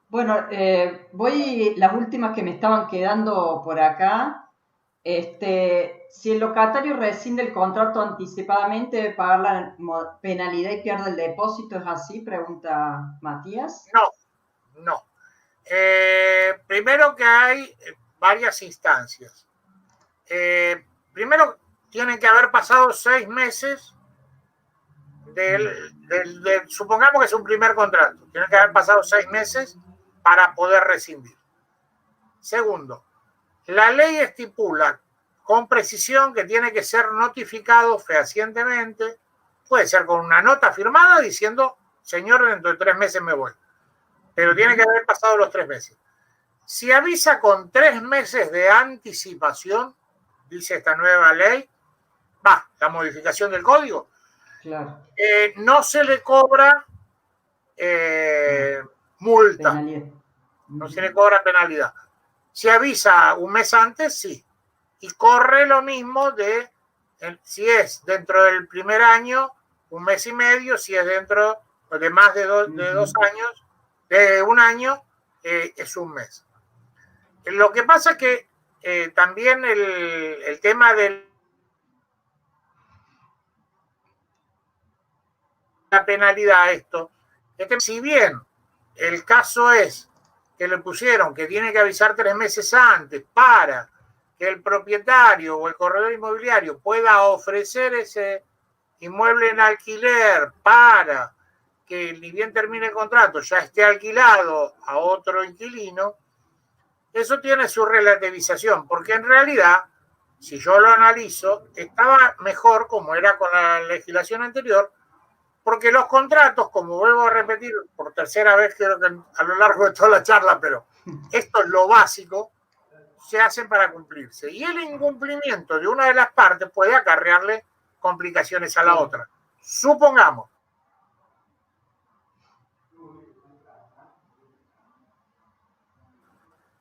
Bueno, las últimas que me estaban quedando por acá. Si el locatario rescinde el contrato anticipadamente, debe pagar la penalidad y pierde el depósito. ¿Es así? Pregunta Matías. No. Primero que hay varias instancias. Primero, tienen que haber pasado 6 meses supongamos que es un primer contrato. Tienen que haber pasado 6 meses para poder rescindir. Segundo, la ley estipula con precisión que tiene que ser notificado fehacientemente, puede ser con una nota firmada diciendo, señor, dentro de 3 meses me voy, pero tiene que haber pasado los 3 meses. Si avisa con 3 meses de anticipación, dice esta nueva ley, la modificación del código, claro. No se le cobra multa, Penalidad. No se le cobra penalidad. Si avisa un mes antes, sí. Y corre lo mismo si es dentro del primer año, 1 mes y medio, si es dentro de más de 2 años, de 1 año, es 1 mes. Lo que pasa es que también el tema de la penalidad a esto, es que si bien el caso es que le pusieron que tiene que avisar 3 meses antes para que el propietario o el corredor inmobiliario pueda ofrecer ese inmueble en alquiler para que ni bien termine el contrato ya esté alquilado a otro inquilino, eso tiene su relativización, porque en realidad, si yo lo analizo, estaba mejor como era con la legislación anterior, porque los contratos, como vuelvo a repetir por tercera vez, creo que a lo largo de toda la charla, pero esto es lo básico, se hacen para cumplirse. Y el incumplimiento de una de las partes puede acarrearle complicaciones a la otra. Supongamos.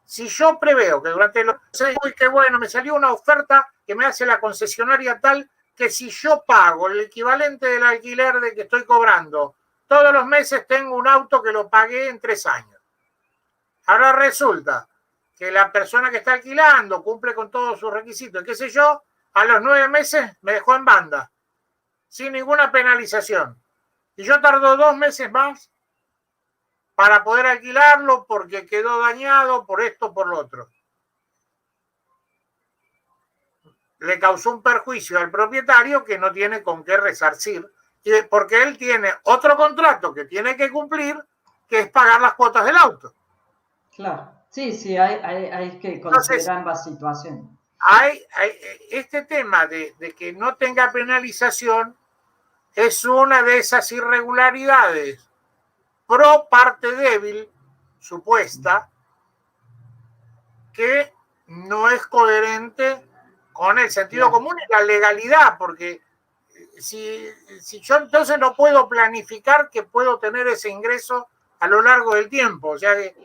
Si yo preveo que durante los 6, uy, qué bueno, me salió una oferta que me hace la concesionaria tal que si yo pago el equivalente del alquiler de que estoy cobrando, todos los meses tengo un auto que lo pagué en 3 años. Ahora resulta que la persona que está alquilando cumple con todos sus requisitos, qué sé yo, a los 9 meses me dejó en banda, sin ninguna penalización. Y yo tardo 2 meses más para poder alquilarlo porque quedó dañado por esto, por lo otro. Le causó un perjuicio al propietario que no tiene con qué resarcir, porque él tiene otro contrato que tiene que cumplir, que es pagar las cuotas del auto. Claro, sí, hay que considerar ambas situaciones. Este tema de que no tenga penalización es una de esas irregularidades pro parte débil, supuesta, que no es coherente con el sentido común y la legalidad, porque si yo entonces no puedo planificar que puedo tener ese ingreso a lo largo del tiempo, o sea que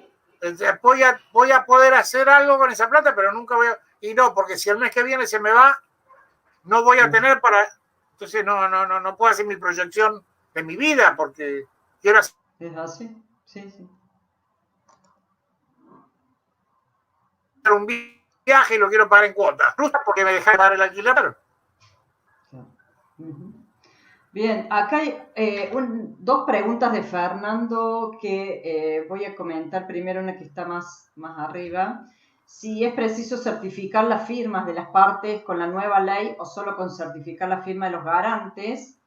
voy a poder hacer algo con esa plata, pero nunca voy a... Y no, porque si el mes que viene se me va, no voy a tener para... Entonces no puedo hacer mi proyección de mi vida, porque quiero hacer... ¿Es así? Sí. un viaje y lo quiero pagar en cuotas, porque me dejaron pagar el alquiler. Bien, acá hay 2 preguntas de Fernando que voy a comentar. Primero una que está más arriba. Si es preciso certificar las firmas de las partes con la nueva ley o solo con certificar la firma de los garantes,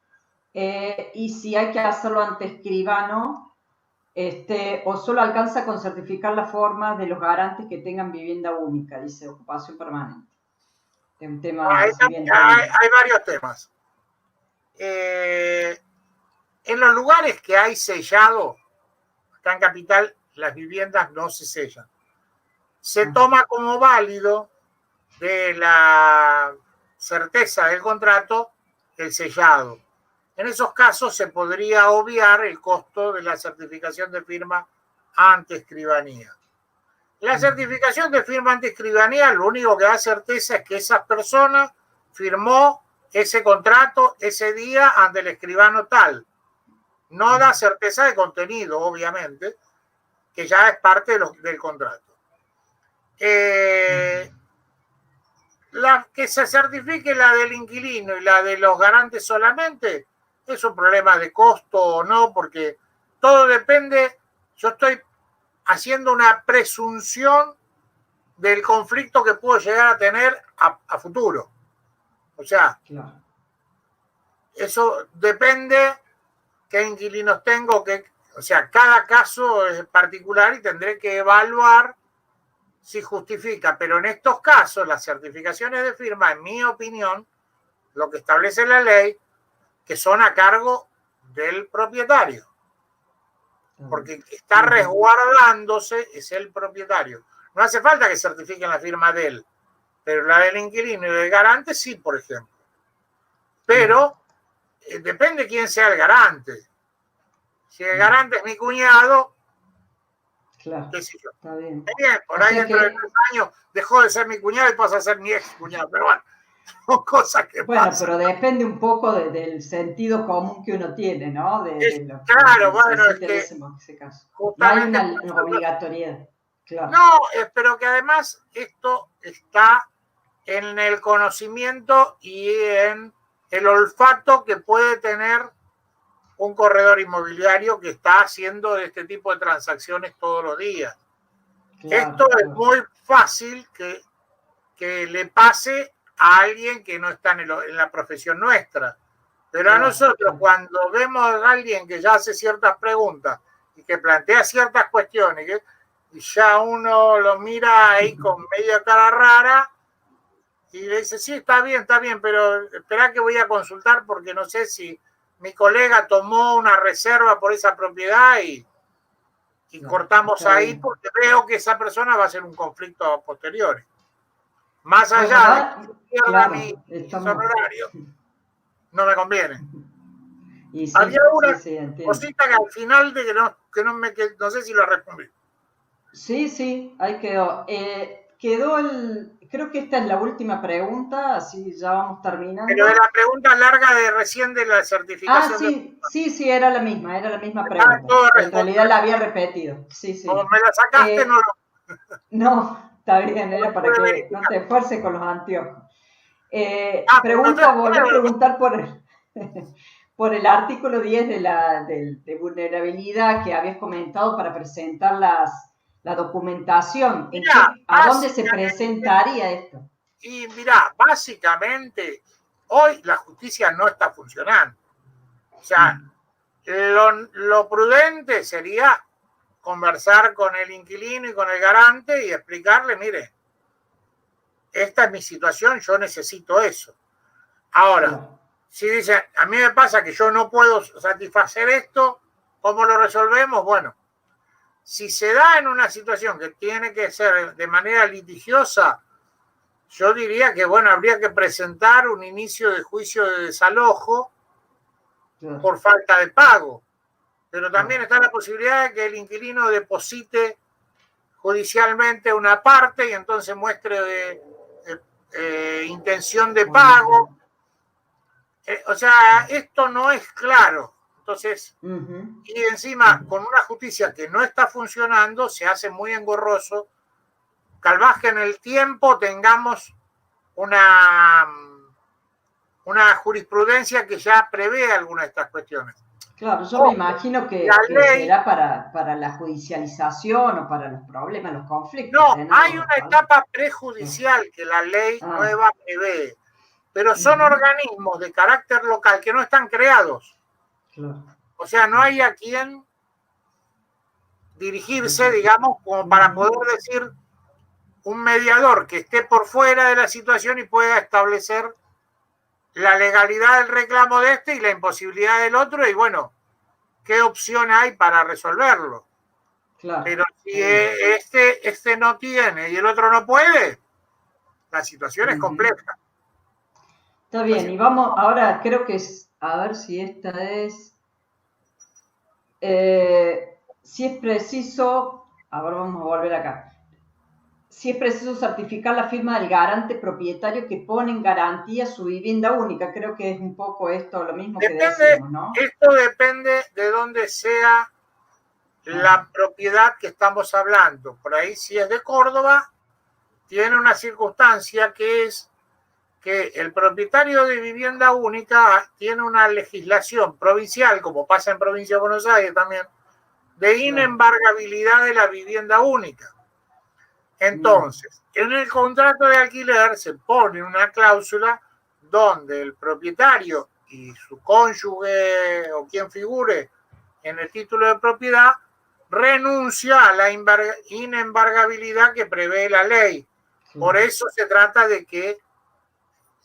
y si hay que hacerlo ante escribano, o solo alcanza con certificar la forma de los garantes que tengan vivienda única, dice ocupación permanente. Es un tema hay varios temas. En los lugares que hay sellado, acá en Capital, las viviendas no se sellan. Se toma como válido de la certeza del contrato el sellado. En esos casos se podría obviar el costo de la certificación de firma ante escribanía. La certificación de firma ante escribanía lo único que da certeza es que esa persona firmó ese contrato ese día ante el escribano tal. No da certeza de contenido, obviamente, que ya es parte del contrato. Que se certifique la del inquilino y la de los garantes solamente es un problema de costo o no, porque todo depende. Yo estoy haciendo una presunción del conflicto que puedo llegar a tener a futuro. O sea, claro, eso depende qué inquilinos tengo, o sea, cada caso es particular y tendré que evaluar si justifica. Pero en estos casos, las certificaciones de firma, en mi opinión, lo que establece la ley, que son a cargo del propietario. Porque el que está resguardándose es el propietario. No hace falta que certifiquen la firma de él, pero la del inquilino y del garante sí, por ejemplo. Pero depende quién sea el garante. Si el garante es mi cuñado, claro, qué sé yo. Está bien. Por ahí dentro de 3 años dejó de ser mi cuñado y pasa a ser mi ex cuñado. Pero bueno, son cosas que pasan. Bueno, pero depende un poco del sentido común que uno tiene, ¿no? Claro, bueno, es que ese caso. No hay una obligatoriedad. Claro. No, pero que además esto está en el conocimiento y en el olfato que puede tener un corredor inmobiliario que está haciendo este tipo de transacciones todos los días. Claro, esto es muy fácil que le pase a alguien que no está en la profesión nuestra. Pero a nosotros, cuando vemos a alguien que ya hace ciertas preguntas y que plantea ciertas cuestiones, y ya uno lo mira ahí con media cara rara y le dice, sí, está bien, pero espera que voy a consultar porque no sé si mi colega tomó una reserva por esa propiedad y cortamos ahí porque veo que esa persona va a ser un conflicto a posteriori. Más allá de que pierda mi honorario, no me conviene. Y sí, había una cosita que al final de que no sé si lo respondí. Sí, ahí quedó. Creo que esta es la última pregunta, así ya vamos terminando. Pero de la pregunta larga de recién de la certificación. Sí, era la misma pregunta. En realidad la había repetido. Sí. Como me la sacaste, no lo... No, está bien, era para que no te esfuerces con los anteojos. Volví a preguntar por el artículo 10 de vulnerabilidad que habías comentado para presentar la documentación. ¿A dónde se presentaría esto? Y mirá, básicamente, hoy la justicia no está funcionando. O sea, lo prudente sería conversar con el inquilino y con el garante y explicarle, mire, esta es mi situación, yo necesito eso. Ahora, si dicen, a mí me pasa que yo no puedo satisfacer esto, ¿cómo lo resolvemos? Bueno, si se da en una situación que tiene que ser de manera litigiosa, yo diría que, bueno, habría que presentar un inicio de juicio de desalojo por falta de pago. Pero también está la posibilidad de que el inquilino deposite judicialmente una parte y entonces muestre intención de pago. O sea, esto no es claro. Entonces, y encima, con una justicia que no está funcionando, se hace muy engorroso. Tal vez que en el tiempo tengamos una jurisprudencia que ya prevé algunas de estas cuestiones. Claro, yo me imagino que será para la judicialización o para los problemas, los conflictos. No, hay una etapa prejudicial que la ley nueva prevé, pero son organismos de carácter local que no están creados. Claro. O sea, no hay a quien dirigirse, digamos, como para poder decir un mediador que esté por fuera de la situación y pueda establecer la legalidad del reclamo de este y la imposibilidad del otro, y bueno, ¿qué opción hay para resolverlo? Claro. Pero si este no tiene y el otro no puede, la situación es compleja. Está bien, y vamos, ahora creo que a ver si esta es, si es preciso, a ver, vamos a volver acá. Si es preciso certificar la firma del garante propietario que pone en garantía su vivienda única. Creo que es un poco esto lo mismo que decíamos, ¿no? Esto depende de dónde sea la propiedad que estamos hablando. Por ahí, si es de Córdoba, tiene una circunstancia que es que el propietario de vivienda única tiene una legislación provincial, como pasa en Provincia de Buenos Aires también, de inembargabilidad de la vivienda única. Entonces, en el contrato de alquiler se pone una cláusula donde el propietario y su cónyuge o quien figure en el título de propiedad renuncia a la inembargabilidad que prevé la ley. Por eso se trata de que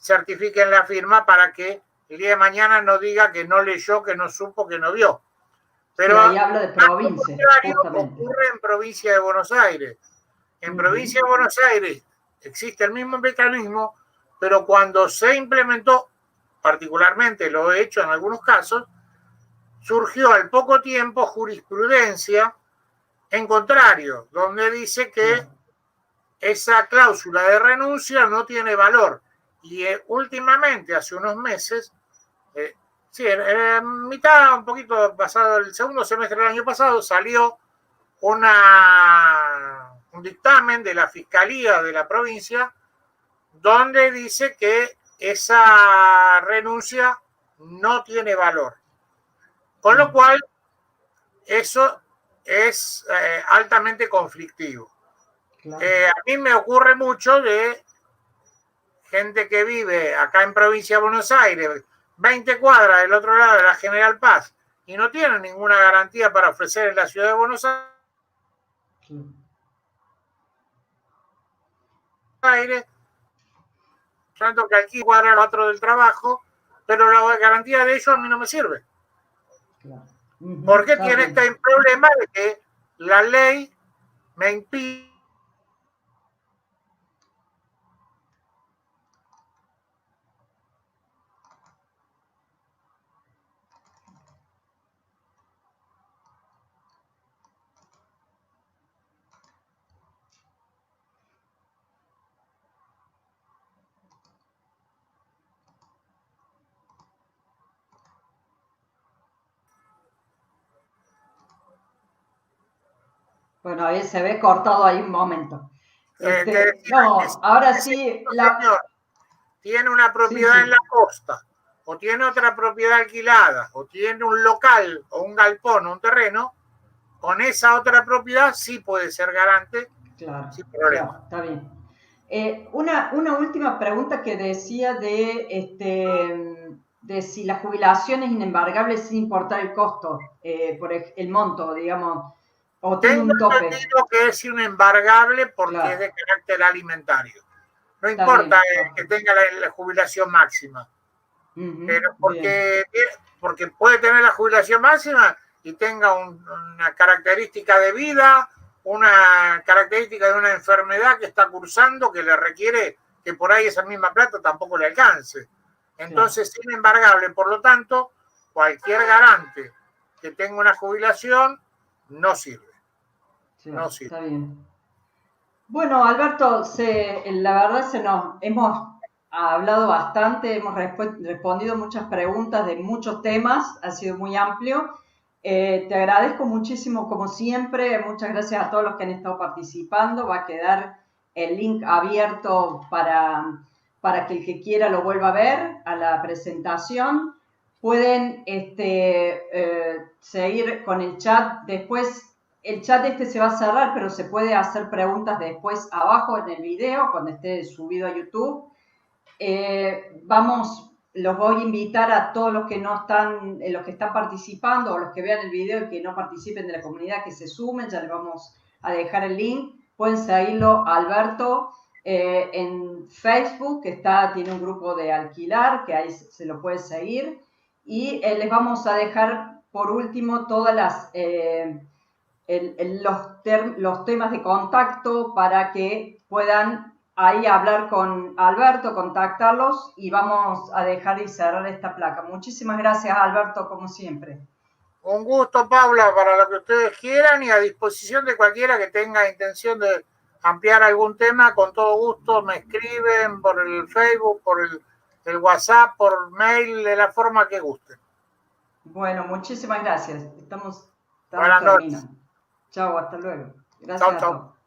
certifiquen la firma para que el día de mañana no diga que no leyó, que no supo, que no vio. Pero sí, ahí habla de provincia, justamente. ocurre en Provincia de Buenos Aires. En Provincia de Buenos Aires existe el mismo mecanismo, pero cuando se implementó, particularmente lo he hecho en algunos casos, surgió al poco tiempo jurisprudencia en contrario, donde dice que esa cláusula de renuncia no tiene valor. Y últimamente, hace unos meses, en mitad, un poquito pasado el segundo semestre del año pasado, salió un dictamen de la Fiscalía de la provincia donde dice que esa renuncia no tiene valor. Con lo cual, eso es altamente conflictivo. A mí me ocurre mucho de gente que vive acá en Provincia de Buenos Aires, 20 cuadras del otro lado de la General Paz, y no tiene ninguna garantía para ofrecer en la ciudad de Buenos Aires, tanto que aquí cuadra el otro del trabajo, pero la garantía de ellos a mí no me sirve. Porque tiene este problema de que la ley me impide. Bueno, ahí se ve cortado ahí un momento. No, ahora sí. Señor, tiene una propiedad en la costa, o tiene otra propiedad alquilada, o tiene un local, o un galpón, o un terreno, con esa otra propiedad sí puede ser garante sin problema. Claro, está bien. Una última pregunta que decía de si la jubilación es inembargable sin importar el costo, por el monto, digamos, o tiene un tope. Tengo entendido que es inembargable porque es de carácter alimentario. No importa que tenga la jubilación máxima, pero porque puede tener la jubilación máxima y tenga una característica de vida, una característica de una enfermedad que está cursando que le requiere que por ahí esa misma plata tampoco le alcance. Entonces es inembargable, por lo tanto, cualquier garante que tenga una jubilación no sirve. No sirve. Está bien. Bueno, Alberto, la verdad hemos hablado bastante, hemos respondido muchas preguntas de muchos temas, ha sido muy amplio. Te agradezco muchísimo, como siempre, muchas gracias a todos los que han estado participando. Va a quedar el link abierto para que el que quiera lo vuelva a ver, a la presentación. Pueden seguir con el chat después. El chat se va a cerrar, pero se puede hacer preguntas después abajo en el video, cuando esté subido a YouTube. Los voy a invitar a todos los que los que están participando, o los que vean el video y que no participen de la comunidad, que se sumen. Ya les vamos a dejar el link. Pueden seguirlo a Alberto en Facebook, que tiene un grupo de alquilar, que ahí se lo puede seguir. Y les vamos a dejar, por último, todas los temas de contacto para que puedan ahí hablar con Alberto, contactarlos y vamos a dejar y cerrar esta placa. Muchísimas gracias, Alberto, como siempre. Un gusto, Paula, para lo que ustedes quieran y a disposición de cualquiera que tenga intención de ampliar algún tema, con todo gusto me escriben por el Facebook, por el WhatsApp, por mail, de la forma que gusten. Bueno, muchísimas gracias. Estamos Buenas noches. terminando. Chao, hasta luego. Gracias a todos.